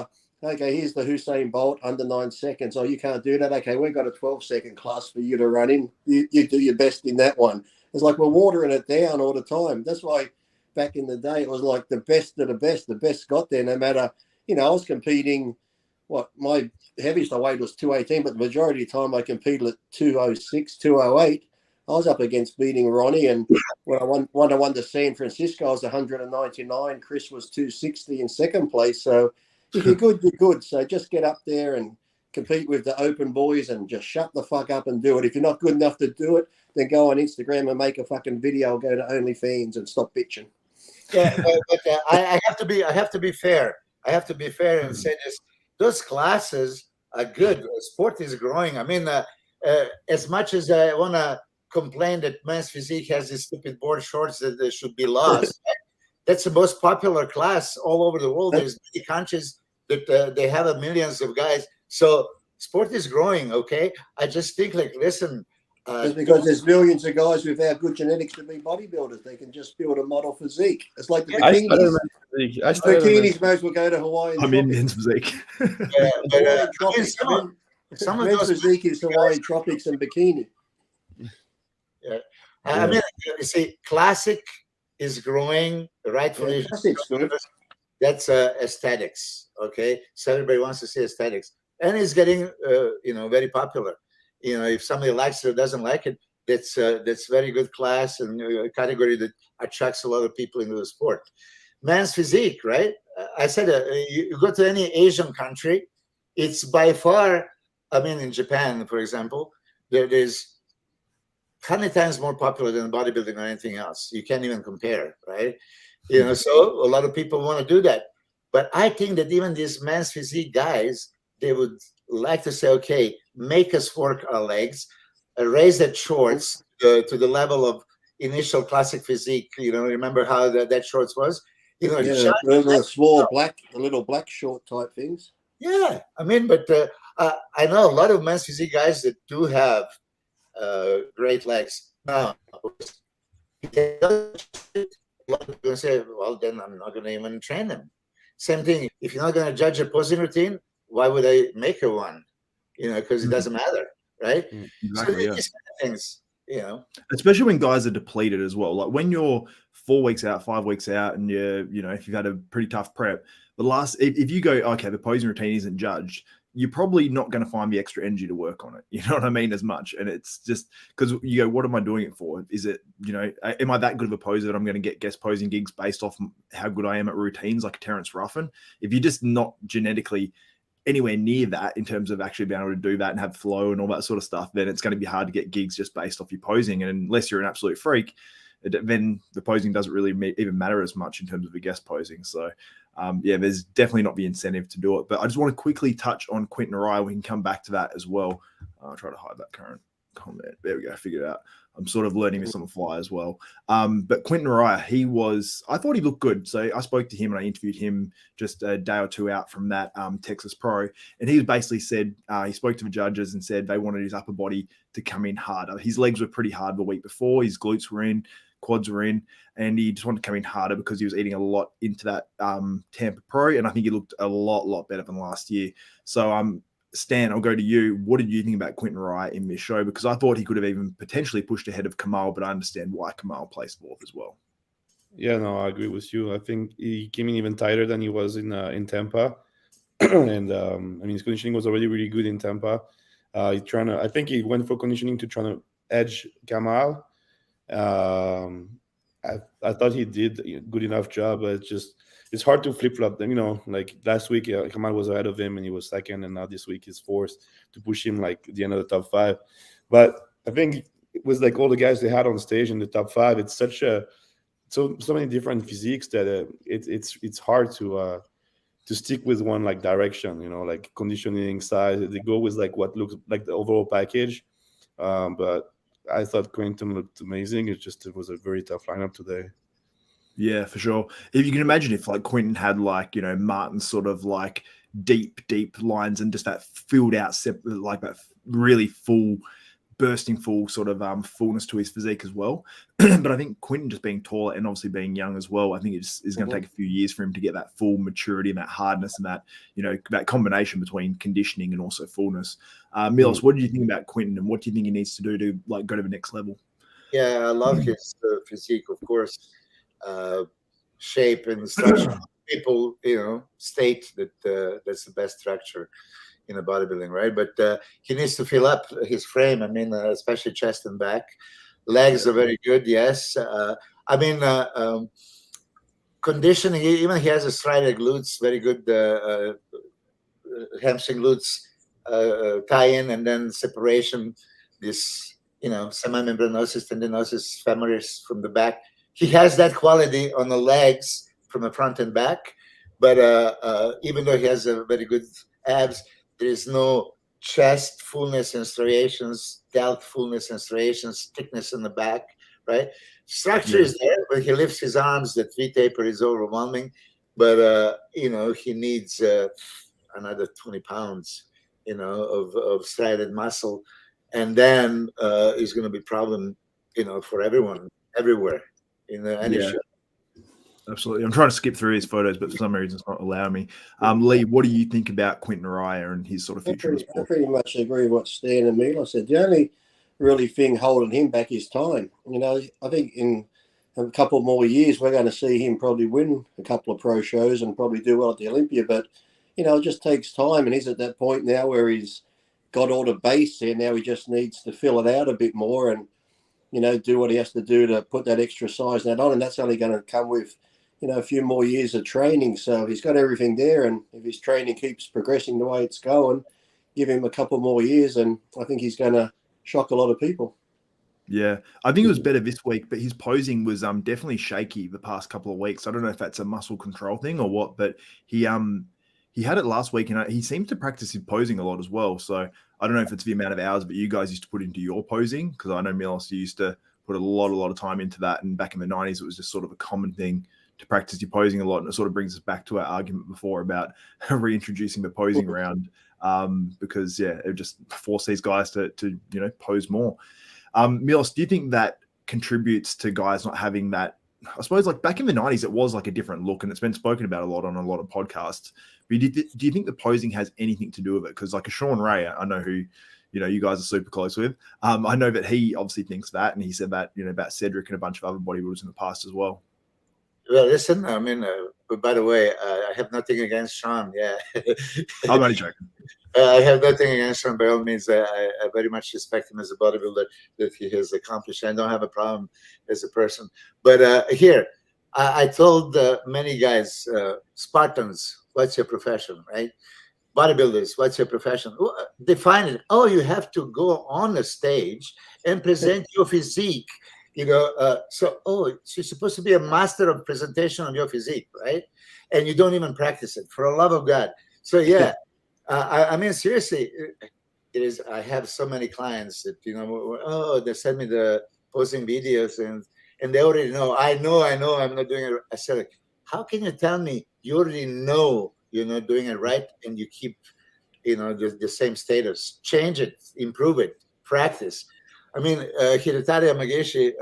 okay, here's the Usain Bolt under 9 seconds. Oh, you can't do that. Okay, we've got a 12-second class for you to run in. You do your best in that one. It's like we're watering it down all the time. That's why back in the day, it was like the best of the best. The best got there no matter, I was competing, my heaviest I weighed was 218, but the majority of the time I competed at 206, 208. I was up against beating Ronnie, and when I won to San Francisco, I was 199. Chris was 260 in second place. So if you're good, you're good. So just get up there and compete with the open boys and just shut the fuck up and do it. If you're not good enough to do it, then go on Instagram and make a fucking video, go to OnlyFans and stop bitching. Yeah, but I have to be fair. I have to be fair and say this. Those classes are good. Sport is growing. I mean, as much as I want to complain that men's physique has these stupid board shorts that they should be lost, that's the most popular class all over the world. There's many countries that they have millions of guys. So sport is growing, okay? I just think, listen. It's because there's millions of guys without good genetics to be bodybuilders. They can just build a model physique. It's like the bikinis. Bikinis most will go to Hawaii. I'm in men's physique. Some of men's physique is Hawaiian tropics and bikini. Yeah. I mean, you see, Classic is growing, rightfully. That's aesthetics, okay? So everybody wants to see aesthetics. And it's getting, very popular. If somebody likes it or doesn't like it, that's very good class and a category that attracts a lot of people into the sport. Man's physique, right? I said you go to any Asian country, it's by far, in Japan, for example, there's 100 times more popular than bodybuilding or anything else. You can't even compare, right? So a lot of people want to do that. But I think that even these men's physique guys, they would like to say, okay, make us work our legs, raise that shorts to the level of initial Classic physique. Remember how that shorts was? The small black, the little black short type things. Yeah, but I know a lot of men's physique guys that do have great legs. Now, a lot of people going to say, well, then I'm not going to even train them. Same thing. If you're not going to judge a posing routine, why would I make her one? Because it doesn't matter, right? Exactly, so these kind of things, Especially when guys are depleted as well. Like when you're 4 weeks out, 5 weeks out, and if you've had a pretty tough prep, if you go, okay, the posing routine isn't judged, you're probably not going to find the extra energy to work on it. You know what I mean? As much. And it's just because you go, what am I doing it for? Is it, am I that good of a poser that I'm going to get guest posing gigs based off how good I am at routines like Terrence Ruffin? If you're just not genetically anywhere near that in terms of actually being able to do that and have flow and all that sort of stuff, then it's going to be hard to get gigs just based off your posing. And unless you're an absolute freak, then the posing doesn't really even matter as much in terms of the guest posing. So yeah, there's definitely not the incentive to do it. But I just want to quickly touch on Quinton Eriya. We can come back to that as well. I'll try to hide that current comment. There we go. I figured it out. I'm sort of learning this on the fly as well. But Quinton Eriya, I thought he looked good. So I spoke to him and I interviewed him just a day or two out from that Texas Pro. And he basically said, he spoke to the judges and said they wanted his upper body to come in harder. His legs were pretty hard the week before. His glutes were in, quads were in, and he just wanted to come in harder because he was eating a lot into that Tampa Pro. And I think he looked a lot better than last year. So Stan, I'll go to you. What did you think about Quinton Eriya in this show? Because I thought he could have even potentially pushed ahead of Kamal, but I understand why Kamal plays fourth as well. Yeah, no, I agree with you. I think he came in even tighter than he was in Tampa, and I mean his conditioning was already really good in Tampa. I think he went for conditioning to try to edge Kamal. I thought he did a good enough job, but it's hard to flip-flop them, like last week, Kamal was ahead of him and he was second, and now this week he's forced to push him like at the end of the top 5. But I think it was like all the guys they had on stage in the top 5. It's so many different physiques that it's hard to stick with one like direction, like conditioning, size. They go with like what looks like the overall package. But I thought Quinton looked amazing. It was a very tough lineup today. Yeah, for sure. If you can imagine if like Quinton had like, Martin's sort of like deep lines and just that filled out, like that really bursting full sort of fullness to his physique as well. But I think Quinton just being taller and obviously being young as well, I think it's going to take a few years for him to get that full maturity and that hardness and that, that combination between conditioning and also fullness. Milos, what do you think about Quinton and what do you think he needs to do to like go to the next level? Yeah, I love his physique, of course. Shape and structure. People, state that that's the best structure in a bodybuilding, right? But he needs to fill up his frame. I mean, especially chest and back. Legs are very good, yes. Conditioning. Even he has a striated glutes, very good hamstring glutes tie-in, and then separation. This, semimembranosus, tendinosus femoris from the back. He has that quality on the legs from the front and back, but even though he has a very good abs, there is no chest fullness and striations, delt fullness and striations, thickness in the back, right? Structure is there, but he lifts his arms. That V-taper is overwhelming, but he needs another 20 pounds, of striated muscle, and then is going to be a problem, for everyone, everywhere. In any show. Absolutely. I'm trying to skip through his photos, but for some reason it's not allowing me. Lee, what do you think about Quinton Eriya and his sort of future? I pretty much agree with what Stan and Milos said. The only really thing holding him back is time. I think in a couple more years we're going to see him probably win a couple of pro shows and probably do well at the Olympia. But it just takes time, and he's at that point now where he's got all the base there. Now he just needs to fill it out a bit more and do what he has to do to put that extra size net on. And that's only going to come with, a few more years of training. So he's got everything there. And if his training keeps progressing the way it's going, give him a couple more years. And I think he's going to shock a lot of people. Yeah, I think it was better this week, but his posing was definitely shaky the past couple of weeks. I don't know if that's a muscle control thing or what, but he had it last week and he seems to practice his posing a lot as well. So I don't know if it's the amount of hours that you guys used to put into your posing, because I know Milos used to put a lot of time into that. And back in the 90s, it was just sort of a common thing to practice your posing a lot. And it sort of brings us back to our argument before about reintroducing the posing round because, it just forced these guys to pose more. Milos, do you think that contributes to guys not having that? I suppose like back in the 90s, it was like a different look and it's been spoken about a lot on a lot of podcasts. But do you think the posing has anything to do with it? Because like a Sean Ray, I know who, you guys are super close with. I know that he obviously thinks that, and he said that, about Cedric and a bunch of other bodybuilders in the past as well. Well, listen, I mean, by the way, I have nothing against Sean. Yeah. I'm only joking. I have nothing against him. By all means, I very much respect him as a bodybuilder that he has accomplished. I don't have a problem as a person. But here, I told many guys, Spartans, what's your profession, right? Bodybuilders, what's your profession? Define it. Oh, you have to go on a stage and present your physique So you're supposed to be a master of presentation of your physique, right? And you don't even practice it, for the love of God. So yeah, I mean, seriously, it is. I have so many clients that they send me the posing videos and they already know. I know. I'm not doing it. I said, how can you tell me you already know you're not doing it right and you keep the same status? Change it, improve it, practice. I mean, Hiratari Yamagishi,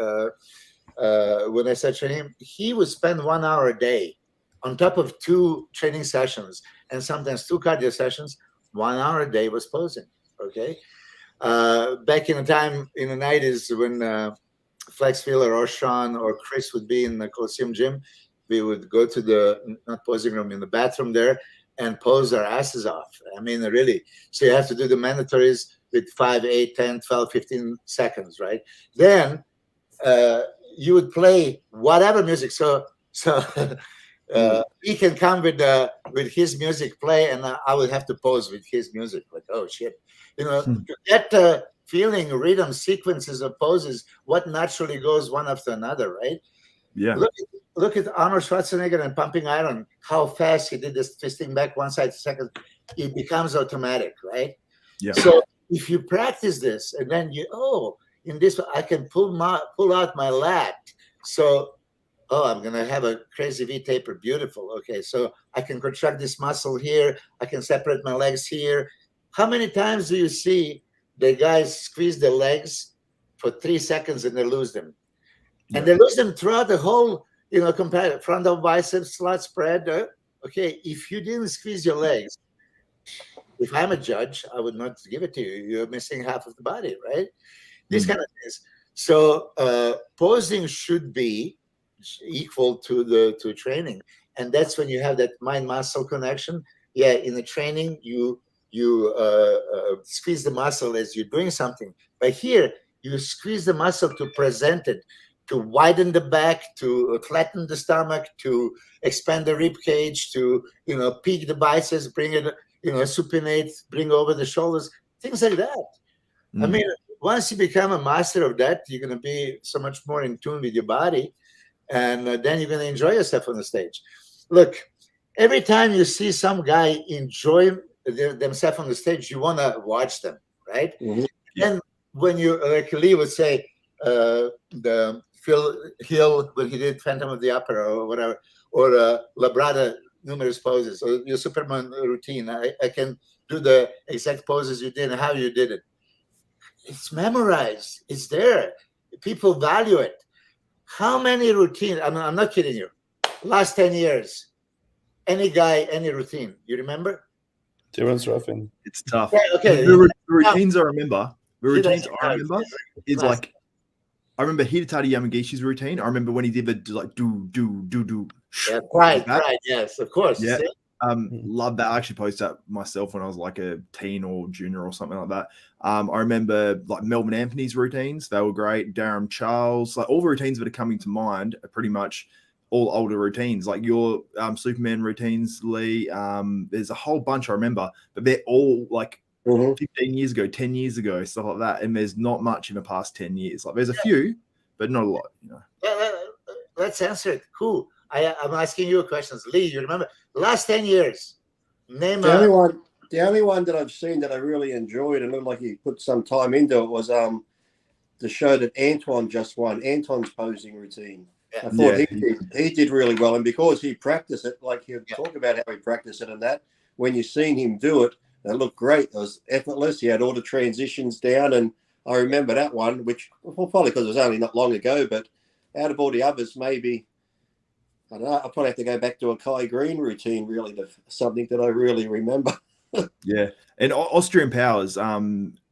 when I said to him, he would spend 1 hour a day on top of 2 training sessions and sometimes 2 cardio sessions. 1 hour a day was posing. Okay. Back in the time in the 90s when Flex Wheeler or Sean or Chris would be in the Coliseum gym, we would go to the not posing room, in the bathroom there, and pose our asses off. I mean, really. So you have to do the mandatories with 5, 8, 10, 12, 15 seconds, right? Then you would play whatever music. So he can come with his music play, and I would have to pose with his music. Like, oh shit, that feeling, rhythm, sequences of poses, what naturally goes one after another, right? Yeah. Look at Arnold Schwarzenegger and Pumping Iron, how fast he did this twisting back 1 second. It becomes automatic, right? Yeah. So if you practice this and then in this, I can pull out my lat. So, I'm going to have a crazy V taper. Beautiful. Okay. So I can contract this muscle here. I can separate my legs here. How many times do you see the guys squeeze their legs for 3 seconds and they lose them? And they lose them throughout the whole, frontal biceps, lat spread. Okay, if you didn't squeeze your legs, if I'm a judge, I would not give it to you. You're missing half of the body, right? These kind of things. So posing should be equal to training, and that's when you have that mind-muscle connection. Yeah, in the training, you squeeze the muscle as you're doing something, but here you squeeze the muscle to present it, to widen the back, to flatten the stomach, to expand the rib cage, to peak the biceps, bring it, supinate, bring over the shoulders, things like that. I mean, once you become a master of that, you're going to be so much more in tune with your body, and then you're going to enjoy yourself on the stage. Look, every time you see some guy enjoy themselves on the stage, you want to watch them, right? Mm-hmm. And when you, like Lee would say, the Phil Hill when he did Phantom of the Opera or whatever, or Labrada numerous poses, or your Superman routine. I can do the exact poses you did and how you did it. It's memorized. It's there. People value it. How many routines? I'm not kidding you. Last 10 years, any guy, any routine. You remember? Terence Ruffin. It's tough. Yeah, okay. The routines I remember. The routines I remember is like, I remember Hiratari Yamagishi's routine. I remember when he did the like do. Yeah, pride, yes, of course. Yeah. Love that. I actually posted that myself when I was like a teen or junior or something like that. I remember like Melvin Anthony's routines. They were great. Durham Charles, like all the routines that are coming to mind are pretty much all older routines. Like your Superman routines, Lee. There's a whole bunch I remember, but they're all like 15 years ago, 10 years ago, stuff like that. And there's not much in the past 10 years. Like there's a few, but not a lot, Let's answer it. Cool. I'm asking you questions. Lee, you remember the last 10 years? Name the only one that I've seen that I really enjoyed and looked like he put some time into it was the show that Antoine just won, Antoine's posing routine. Yeah. I thought he did really well, and because he practiced it, like he'll talk about how he practiced it and that, when you've seen him do it, it looked great. It was effortless. He had all the transitions down, and I remember that one, which probably because it was only not long ago, but out of all the others, maybe, I don't know, I'll probably have to go back to a Kai Green routine, really, something that I really remember. Yeah. And Austrian Powers,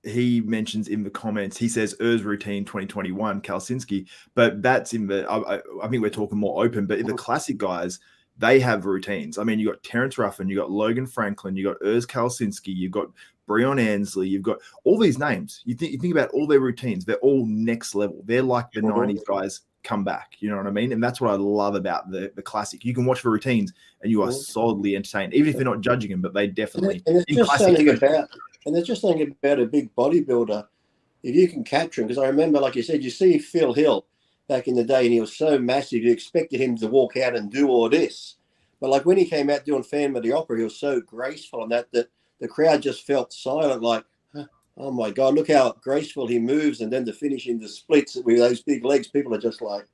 he mentions in the comments, he says Urs routine 2021, Kalsinski, but that's in the, I think we're talking more open, but in the classic guys, they have routines. I mean, you got Terence Ruffin, you got Logan Franklin, you got Urs Kalsinski, you've got Breon Ansley, you've got all these names. You think about all their routines, they're all next level. They're like the 90s guys come back, you know what I mean? And that's what I love about the classic. You can watch the routines and you are solidly entertained, even if you're not judging them, but they definitely. And there's just something about a big bodybuilder, if you can capture him, because I remember, like you said, you see Phil Hill, back in the day, and he was so massive, you expected him to walk out and do all this. But like when he came out doing Phantom of the Opera, he was so graceful on that the crowd just felt silent, like, oh my God, look how graceful he moves. And then to finish in the splits with those big legs, people are just like,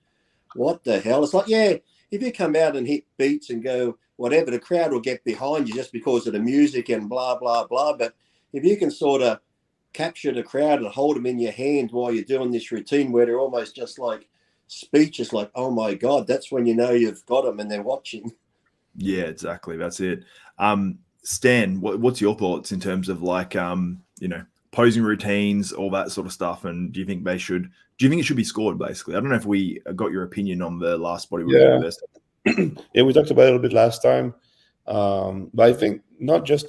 what the hell? It's like, yeah, if you come out and hit beats and go whatever, the crowd will get behind you just because of the music and blah, blah, blah. But if you can sort of capture the crowd and hold them in your hand while you're doing this routine where they're almost just like speeches, like, oh my God, that's when you know you've got them and they're watching. Yeah, exactly. That's it. Stan, what's your thoughts in terms of like, posing routines, all that sort of stuff? And do you think it should be scored basically? I don't know if we got your opinion on the last Bodybuilding University. Yeah, we talked about it a little bit last time. But I think not just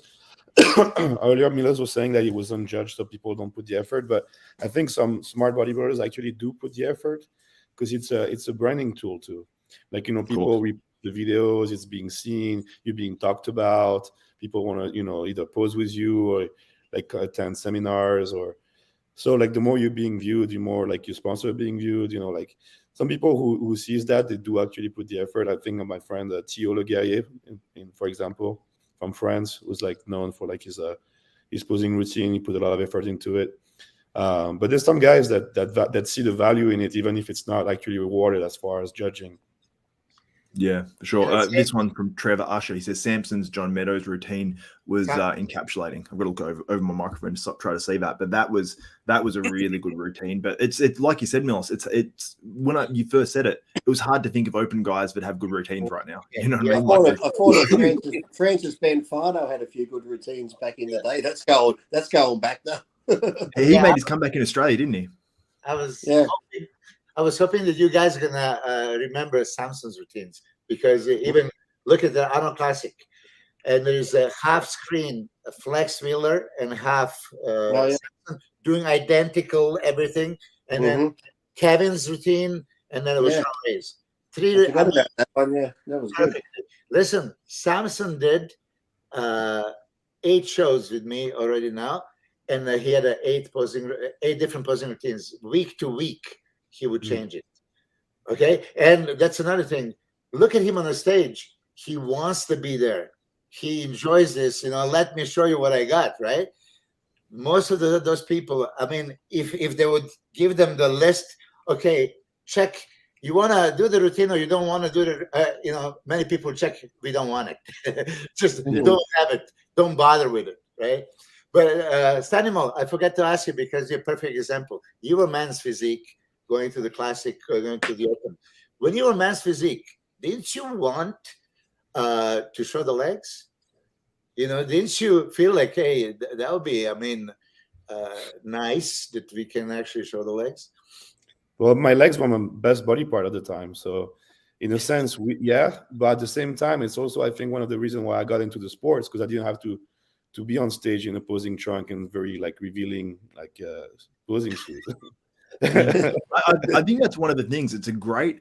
earlier, Milos was saying that he was unjudged, so people don't put the effort. But I think some smart bodybuilders actually do put the effort because it's a branding tool too. Like, people read the videos, it's being seen, you're being talked about. People want to, either pose with you or like attend seminars, or so like the more you're being viewed, the more like your sponsor being viewed. Like some people who sees that, they do actually put the effort. I think of my friend Thibaut Leguerrier, for example, from France, who's like known for like his posing routine. He put a lot of effort into it. But there's some guys that see the value in it, even if it's not actually rewarded as far as judging. Yeah, for sure. This one from Trevor Usher. He says Samson's John Meadows routine was encapsulating. I've got to look over my microphone to try to see that, but that was a really good routine. But it's like you said, Milos. It's when you first said it, it was hard to think of open guys that have good routines right now. You know what I mean? I thought Francis Benfano had a few good routines back in the day. That's going back now. He made his comeback in Australia, didn't he? I was hoping that you guys are gonna remember Samson's routines, because even look at the Arnold Classic, and there's a half screen, a Flex Wheeler, and half Samson doing identical everything, and then Kevin's routine, and then it was Sean Ray's. That one, that was good. Listen, Samson did 8 shows with me already now, and he had 8 different posing routines. Week to week, he would change it. Okay, and that's another thing. Look at him on the stage. He wants to be there. He enjoys this. Let me show you what I got. Right. Most of those people. I mean, if they would give them the list, okay, check. You want to do the routine or you don't want to do the. Many people check. We don't want it. Just don't have it. Don't bother with it. Right. But Stanimal, I forgot to ask you, because you're a perfect example. You were men's physique, going to the classic, going to the open. When you were men's physique, didn't you want to show the legs? Didn't you feel like, hey, that would be, nice that we can actually show the legs? Well, my legs were my best body part at the time. So in a sense, but at the same time, it's also, I think, one of the reasons why I got into the sports, because I didn't have to be on stage in a posing trunk and very like revealing like posing shoes. I think that's one of the things. It's a great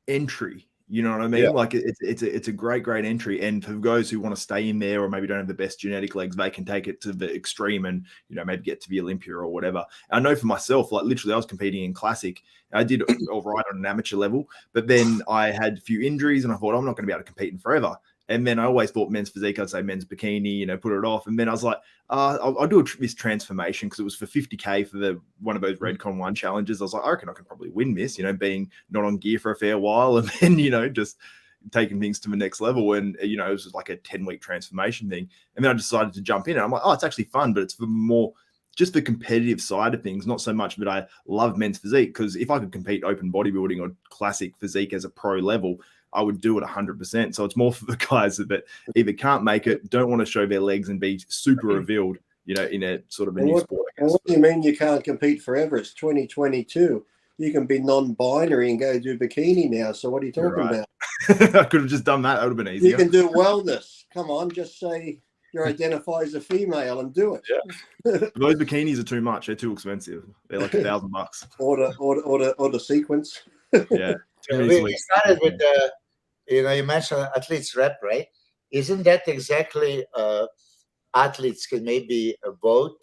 entry. You know what I mean? Yeah. Like it's a great entry. And for those who want to stay in there or maybe don't have the best genetic legs, they can take it to the extreme and, maybe get to the Olympia or whatever. I know for myself, like literally I was competing in classic. I did all right on an amateur level, but then I had a few injuries and I thought I'm not going to be able to compete in forever. And then I always thought men's physique, I'd say men's bikini, put it off. And then I was like, I'll do this transformation, because it was for 50K for one of those Redcon 1 challenges. I was like, I reckon I can probably win this, being not on gear for a fair while. And then, just taking things to the next level. And, it was just like a 10-week transformation thing. And then I decided to jump in and I'm like, it's actually fun, but it's for more just the competitive side of things, not so much that I love men's physique. Because if I could compete open bodybuilding or classic physique as a pro level, I would do it 100%. So it's more for the guys that either can't make it, don't want to show their legs and be super revealed, in a sort of a new sport. What do you mean you can't compete forever? It's 2022. You can be non-binary and go do bikini now. So what are you talking about? I could have just done that. That would have been easier. You can do wellness. Come on, just say you identify as a female and do it. Yeah. Those bikinis are too much. They're too expensive. They're like $1,000. Or the sequence. Yeah. We started with you mentioned athletes rep, right? Isn't that exactly athletes can maybe vote,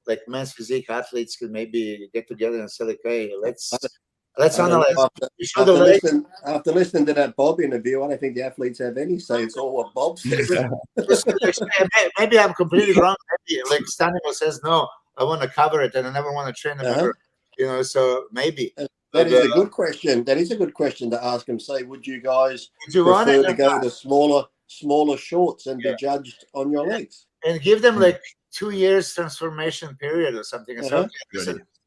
like men's physique athletes can maybe get together and say, like, hey, let's Let's analyze. After listening to that Bob interview, I don't think the athletes have any say. It's all what Bob says. Maybe I'm completely wrong. Maybe like Stanimal says, no, I want to cover it and I never want to train him ever. You know, so maybe. That is a good question. That is a good question to ask him. Say, would you guys prefer to go to smaller shorts and be judged on your legs? And give them like 2 years transformation period or something. So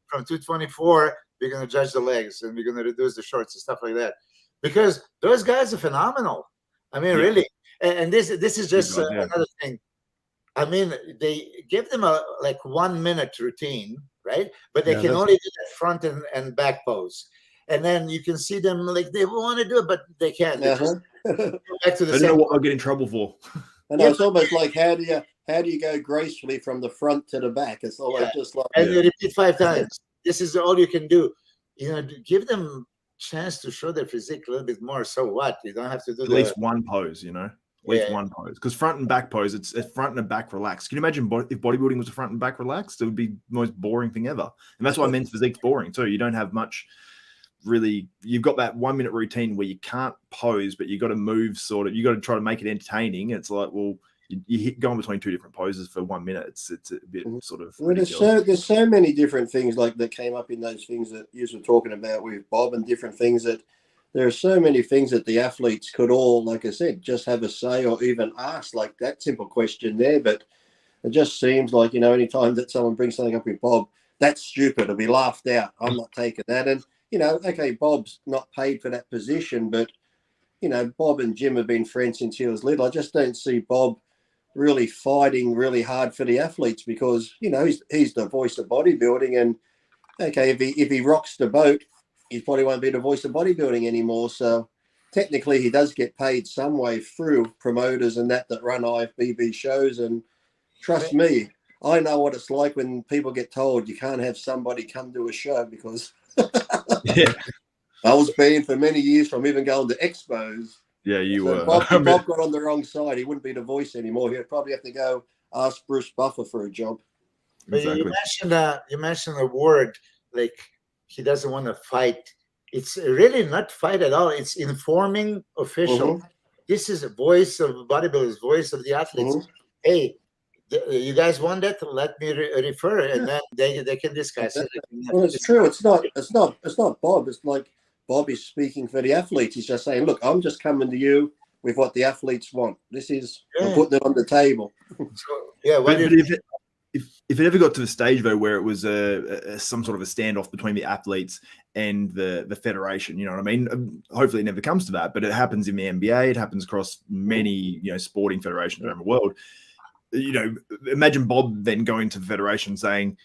from 224, we're going to judge the legs and we're going to reduce the shorts and stuff like that. Because those guys are phenomenal. I mean, really. And this is just another thing. I mean, they give them a like 1 minute routine, right? But they can only do that front and back pose. And then you can see them like they want to do it, but they can't. They just go back to the they know what I get in trouble for. And it's almost like how do you go gracefully from the front to the back? It's always just like and you repeat 5 times. This is all you can do. You know, give them chance to show their physique a little bit more. So what? You don't have to do at least one pose, you know. At least one pose. Because front and back pose, it's front and back relaxed. Can you imagine if bodybuilding was a front and back relaxed? It would be the most boring thing ever. And that's why men's physique's boring too. You don't have much really. You've got that 1 minute routine where you can't pose, but you got to move sort of. You got to try to make it entertaining. It's like, well, you go in between 2 different poses for 1 minute. It's a bit sort of. Well, there's so many different things like that came up in those things that you were talking about with Bob and different things that there are so many things that the athletes could all, like I said, just have a say or even ask like that simple question there. But it just seems like, you know, anytime that someone brings something up with Bob, that's stupid. It'll be laughed out. I'm not taking that. And, you know, okay, Bob's not paid for that position, but, you know, Bob and Jim have been friends since he was little. I just don't see Bob really fighting really hard for the athletes because, you know, he's the voice of bodybuilding. And, okay, if he rocks the boat, he probably won't be the voice of bodybuilding anymore. So technically he does get paid some way through promoters and that run IFBB shows. And trust me, I know what it's like when people get told you can't have somebody come to a show because I was banned for many years from even going to expos. Yeah, you so were. If Bob got on the wrong side, he wouldn't be the voice anymore. He'd probably have to go ask Bruce Buffer for a job. But you mentioned a word like he doesn't want to fight. It's really not fight at all. It's informing official. This is a voice of bodybuilders, voice of the athletes. Hey, you guys want that? Let me refer, and then they can discuss it. Well, it's true. It's not Bob. It's like Bob is speaking for the athletes. He's just saying, look, I'm just coming to you with what the athletes want. This is I'm putting it on the table. So, if it ever got to the stage though where it was some sort of a standoff between the athletes and the federation, you know what I mean? Hopefully it never comes to that, but it happens in the NBA. It happens across many, you know, sporting federations around the world. You know, imagine Bob then going to the federation saying,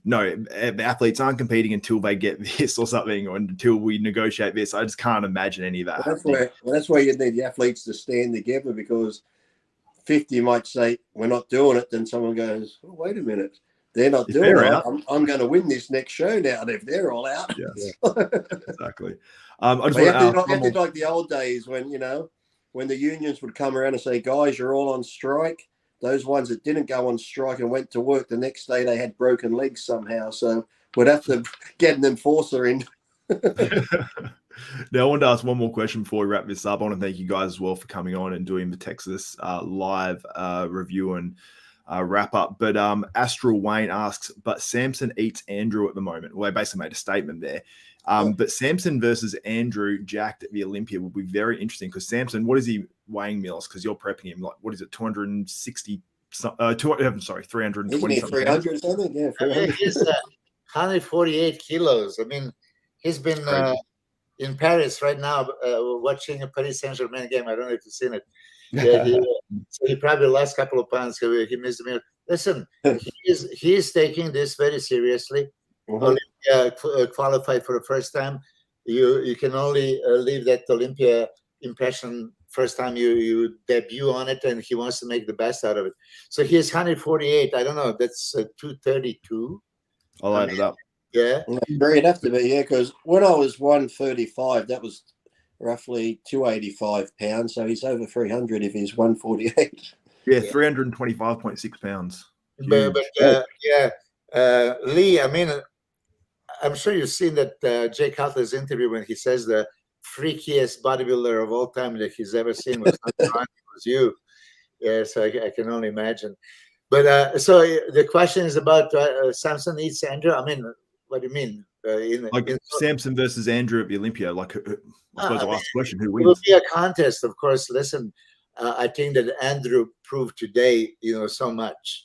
no, the athletes aren't competing until they get this or something, or until we negotiate this. I just can't imagine any of that. That's where you need the athletes to stand together because 50 might say, we're not doing it. Then someone goes, oh, wait a minute. They're not doing it. I'm going to win this next show now if they're all out. Yes, exactly. I just you have to like the old days when, you know, when the unions would come around and say, guys, you're all on strike. Those ones that didn't go on strike and went to work the next day, they had broken legs somehow. So we'd have to get an enforcer in. Now, I wanted to ask one more question before we wrap this up. I want to thank you guys as well for coming on and doing the Texas live review and wrap up. But Astral Wayne asks, but Samson eats Andrew at the moment. Well, they basically made a statement there. But Samson versus Andrew jacked at the Olympia will be very interesting because Samson, what is he weighing, Milos? Because you're prepping him like, what is it, 320 something. 300 something? Yeah, 300. He's 148 kilos. I mean, he's been in Paris right now watching a Paris Saint-Germain game. I don't know if you've seen it. Yeah, he probably lost a couple of pounds. He missed the meal. Listen, he is taking this very seriously. Olympia qualified for the first time. You can only leave that Olympia impression first time you debut on it, and he wants to make the best out of it. So he is 148. I don't know. That's 232. I'll add it up. Yeah. It'd have to be, yeah, because when I was 135, that was roughly 285 pounds. So he's over 300 if he's 148. Yeah, 325.6 pounds. But Lee, I mean, I'm sure you've seen that Jay Cutler's interview when he says the freakiest bodybuilder of all time that he's ever seen was you. Yeah, so I can only imagine. But so the question is about Samson eats Andrew. I mean, what do you mean? Samson versus Andrew at the Olympia. Like, I suppose I'll ask the question: who It will wins? be a contest, of course. Listen, I think that Andrew proved today, so much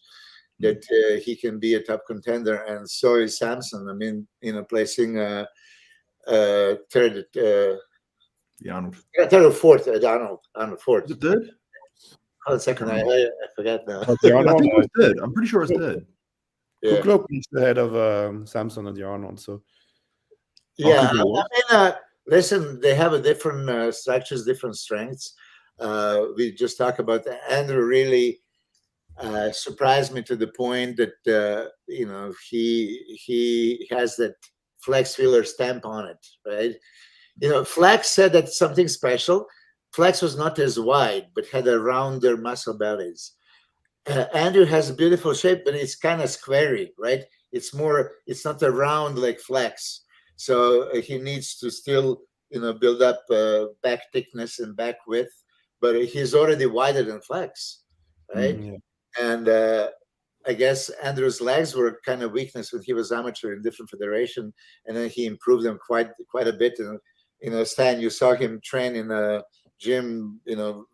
that he can be a top contender, and so is Samson. I mean, placing third, Arnold. third or fourth, Arnold fourth. The third? Oh, second. I forgot now. I think it was third. I'm pretty sure it's third. Yeah. Kuclo finished ahead of Samson at the Arnold. So yeah, I mean, listen, they have a different structures, different strengths. We just talked about that. Andrew really surprised me to the point that he has that Flex Wheeler stamp on it, right? Flex said that something special. Flex was not as wide, but had a rounder muscle bellies. Andrew has a beautiful shape, but it's kind of squarey, right? It's not a round like Flex. So he needs to still, build up back thickness and back width, but he's already wider than Flex, right? Yeah. And I guess Andrew's legs were kind of weakness when he was amateur in different federation, and then he improved them quite a bit. And Stan, you saw him train in a gym,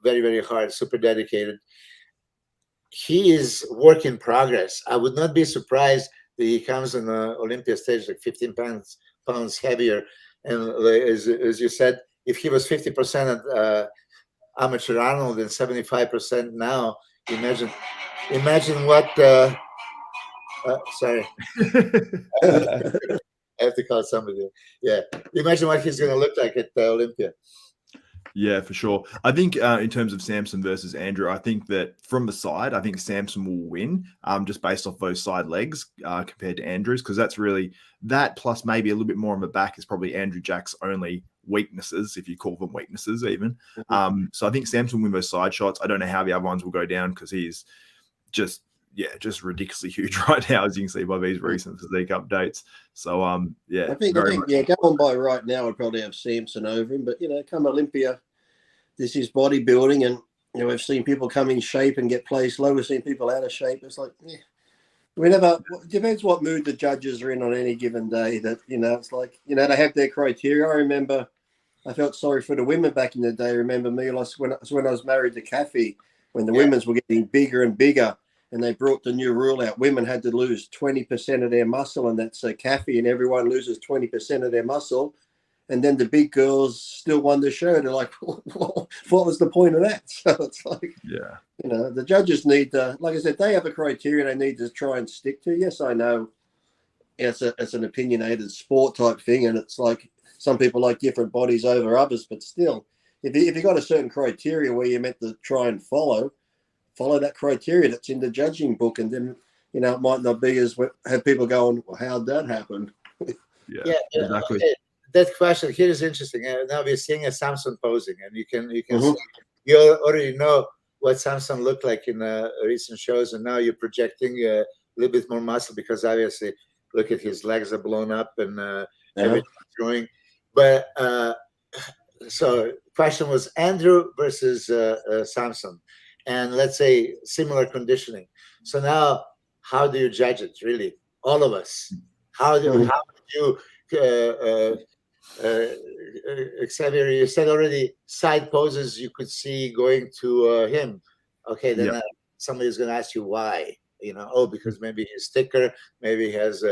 very, very hard, super dedicated. He is work in progress. I would not be surprised that he comes on the Olympia stage like 15 pounds heavier. And as you said, if he was 50% at amateur Arnold and 75% now, imagine what. Sorry, I have to call somebody. Yeah, imagine what he's going to look like at Olympia. Yeah, for sure. I think in terms of Samson versus Andrew, I think that from the side, I think Samson will win just based off those side legs compared to Andrew's, because that's really that plus maybe a little bit more on the back is probably Andrew Jack's only weaknesses, if you call them weaknesses even. So I think Samson will win those side shots. I don't know how the other ones will go down because he's just ridiculously huge right now, as you can see by these recent physique updates. So I think going by right now, I'd probably have Samson over him. But come Olympia, this is bodybuilding, and we've seen people come in shape and get placed low. We've seen people out of shape. It's like, it depends what mood the judges are in on any given day. That it's like they have their criteria. I remember I felt sorry for the women back in the day. I remember Milos when I was married to Kathy, when the women's were getting bigger and bigger. And they brought the new rule out. Women had to lose 20% of their muscle, and that's Kathy and everyone loses 20% of their muscle. And then the big girls still won the show. They're like, what was the point of that? So it's like, the judges need to, like I said, they have a criteria they need to try and stick to. Yes, I know it's an opinionated sport type thing, and it's like some people like different bodies over others, but still, if you got a certain criteria where you're meant to try and follow that criteria that's in the judging book, and then it might not be as have people going, well, how'd that happen? Yeah, exactly. Okay. That question here is interesting. Now we're seeing a Samson posing, and you can see, you already know what Samson looked like in recent shows, and now you're projecting a little bit more muscle because obviously, look at his legs are blown up and everything's growing. But so question was Andrew versus Samson. And let's say similar conditioning. So now, how do you judge it? Really, all of us. How do you, Xavier? You said already side poses you could see going to him. Okay, then somebody's going to ask you why. Because maybe he's thicker, maybe he has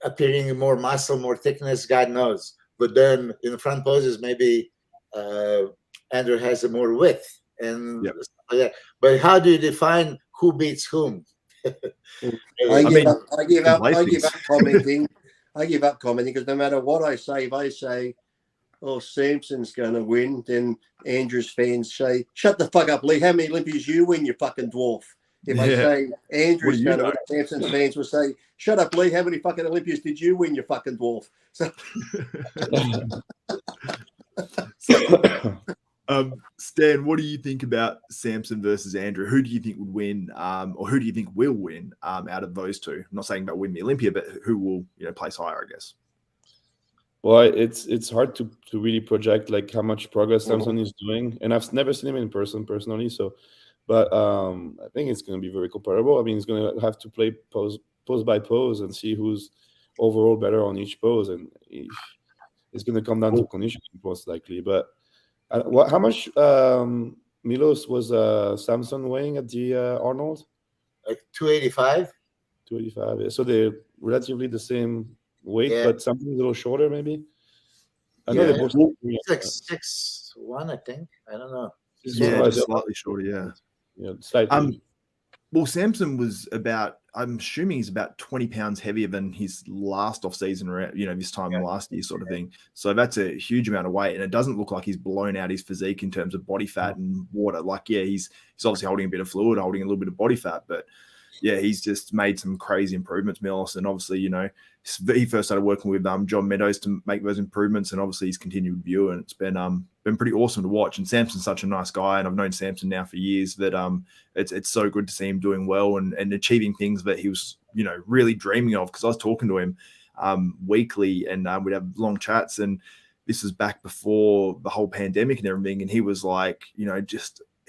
appearing more muscle, more thickness. God knows. But then in the front poses, maybe. Andrew has a more width, and but how do you define who beats whom? I give up commenting. I give up commenting because no matter what I say, if I say, "Oh, Samson's going to win," then Andrew's fans say, "Shut the fuck up, Lee. How many Olympias you win, you fucking dwarf?" If I say Andrew's going to win, Samson's fans will say, "Shut up, Lee. How many fucking Olympias did you win, you fucking dwarf?" So. Stan, what do you think about Samson versus Andrew? Who do you think would win, or who do you think will win out of those two? I'm not saying about win the Olympia, but who will place higher, I guess. Well, it's hard to really project like how much progress Samson is doing, and I've never seen him in person personally. So, but I think it's going to be very comparable. I mean, he's going to have to play pose by pose and see who's overall better on each pose, and it's going to come down to conditioning most likely. But how much Milos was Samson weighing at the Arnold? Like 285. 285. Yeah. So they're relatively the same weight, but something a little shorter, maybe. I know they're both. It's like 6'1", I think. I don't know. Yeah, slightly shorter. Yeah. Yeah, slightly. Well, Samson was about, I'm assuming he's about 20 pounds heavier than his last off season, this time last year sort of thing. So that's a huge amount of weight. And it doesn't look like he's blown out his physique in terms of body fat and water. Like, he's obviously holding a bit of fluid, holding a little bit of body fat, but yeah, he's just made some crazy improvements, Milos. And obviously, he first started working with John Meadows to make those improvements, and obviously he's continued with you, and it's been pretty awesome to watch. And Samson's such a nice guy, and I've known Samson now for years, that it's so good to see him doing well and achieving things that he was really dreaming of. Because I was talking to him weekly, and we'd have long chats, and this was back before the whole pandemic and everything, and he was like,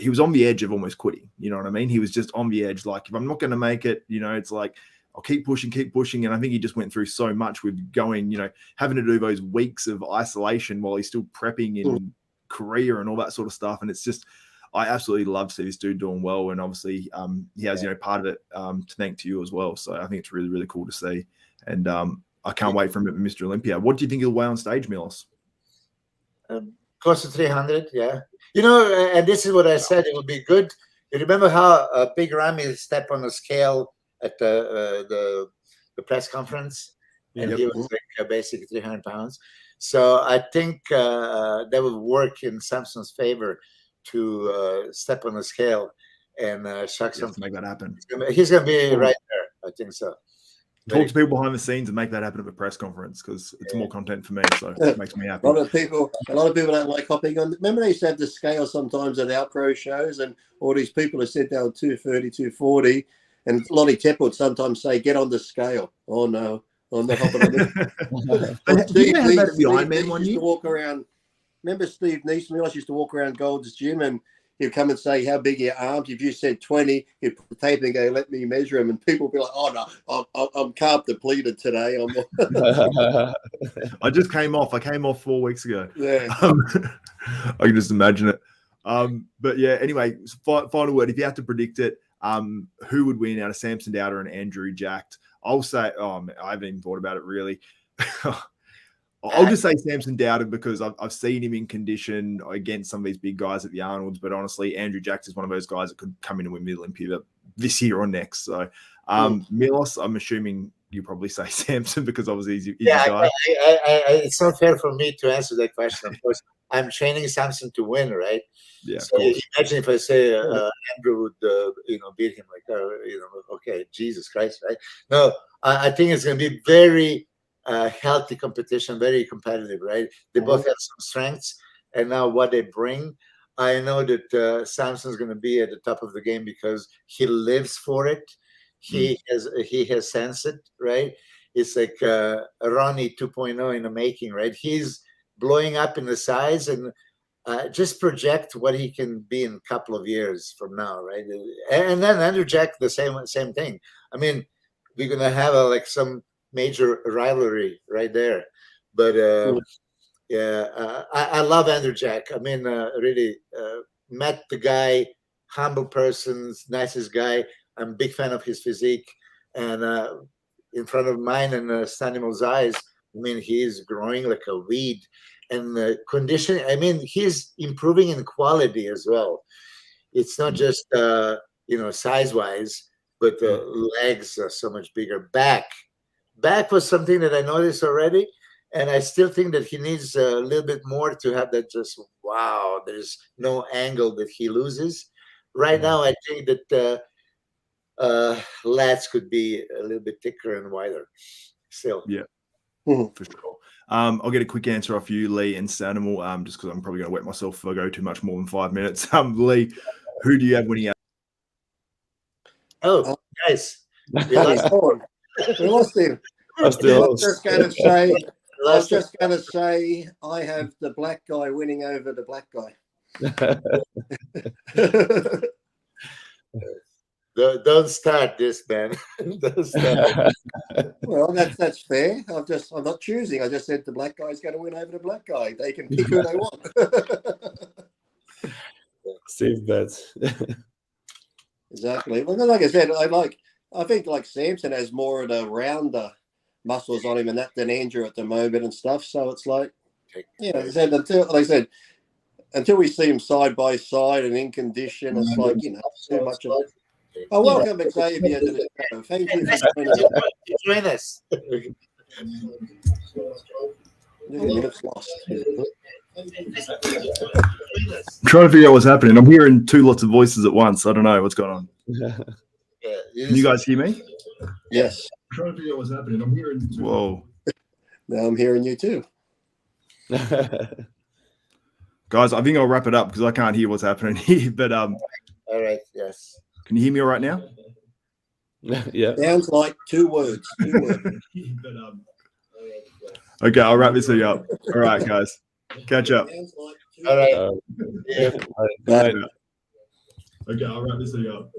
he was on the edge of almost quitting. You know what I mean? He was just on the edge. Like, if I'm not going to make it, it's like, I'll keep pushing. And I think he just went through so much with going, having to do those weeks of isolation while he's still prepping in Korea and all that sort of stuff. And it's just, I absolutely love to see this dude doing well. And obviously he has, part of it to thank to you as well. So I think it's really, really cool to see. And I can't wait for him at Mr. Olympia. What do you think he'll weigh on stage, Milos? Close to 300, yeah. And this is what I said, it would be good. You remember how Big Ramy stepped on the scale at the press conference, and he was like basically 300 pounds. So I think that would work in Samson's favor to step on the scale and shock something. Make that happen. He's going to be right there. I think so. Talk to people behind the scenes and make that happen at the press conference, because it's more content for me, so it makes me happy. A lot of people don't like hopping on. Remember, they used to have the scale sometimes at our pro shows, and all these people have said they were 230, 240, and Lonnie Tep would sometimes say, "Get on the scale." Oh no, I'm not hopping on this. Steve Neese used to walk around. Remember Steve Neese? Milos used to walk around Gold's Gym, and he'd come and say, "How big are your arms?" If you said 20, he'd put the tape and go, "Let me measure them." And people would be like, "Oh no, I'm carb depleted today." I just came off. I came off 4 weeks ago. Yeah, I can just imagine it. But yeah, anyway, final word. If you had to predict it, who would win out of Samson Dauda and Andrew Jacked? I'll say, I haven't even thought about it really. I'll just say Samson Dauda, because I've seen him in condition against some of these big guys at the Arnolds. But honestly, Andrew Jacked is one of those guys that could come in and win the Olympia this year or next. So, Milos, I'm assuming you probably say Samson, because obviously he's a guy. It's not fair for me to answer that question. Of course, I'm training Samson to win, right? Yeah. So imagine if I say Andrew would, beat him, like, okay, Jesus Christ, right? No, I think it's going to be very healthy competition, very competitive, right? They both have some strengths, and now what they bring, I know that Samson's going to be at the top of the game because he lives for it. He has sensed it, right? It's like Ronnie 2.0 in the making, right? He's blowing up in the size, and just project what he can be in a couple of years from now, right? And then Andrew Jack, the same thing. I mean, we're going to have some major rivalry right there. But I love Andrew Jack. I mean, really met the guy, humble person, nicest guy. I'm a big fan of his physique, and in front of mine and Stanimal's eyes, I mean, he's growing like a weed. And conditioning, I mean, he's improving in quality as well. It's not just size-wise, but the legs are so much bigger. Back was something that I noticed already, and I still think that he needs a little bit more to have that just, wow, there's no angle that he loses. Right now, I think that lats could be a little bit thicker and wider still. Yeah, for sure. I'll get a quick answer off you, Lee and Stanimal, just because I'm probably going to wet myself if I go too much more than 5 minutes. Lee, who do you have winning out? Oh, nice. We lost him. I was just going to say I have the black guy winning over the black guy. Don't start this, man. Don't start. Well, that's fair. I'm not choosing. I just said the black guy's going to win over the black guy. They can pick who they want. Safe bets. Exactly. Well, like I said, I think like Samson has more of the rounder muscles on him and that than Andrew at the moment and stuff. So it's like, yeah, until we see him side by side and in condition, it's like, you know, too much of it. Oh, welcome, Xavier, to the show. Thank you for joining us. Minutes lost. I'm trying to figure out what's happening. I'm hearing lots of voices at once. I don't know what's going on. Can you guys hear me? Yes. I'm trying to figure out what's happening. I'm hearing. Whoa. Now I'm hearing you too. Guys, I think I'll wrap it up because I can't hear what's happening here. But all right, yes. Can you hear me all right now? Yeah. Sounds like two words. Okay, I'll wrap this thing up. All right, guys. Catch up. All right. Okay, I'll wrap this thing up.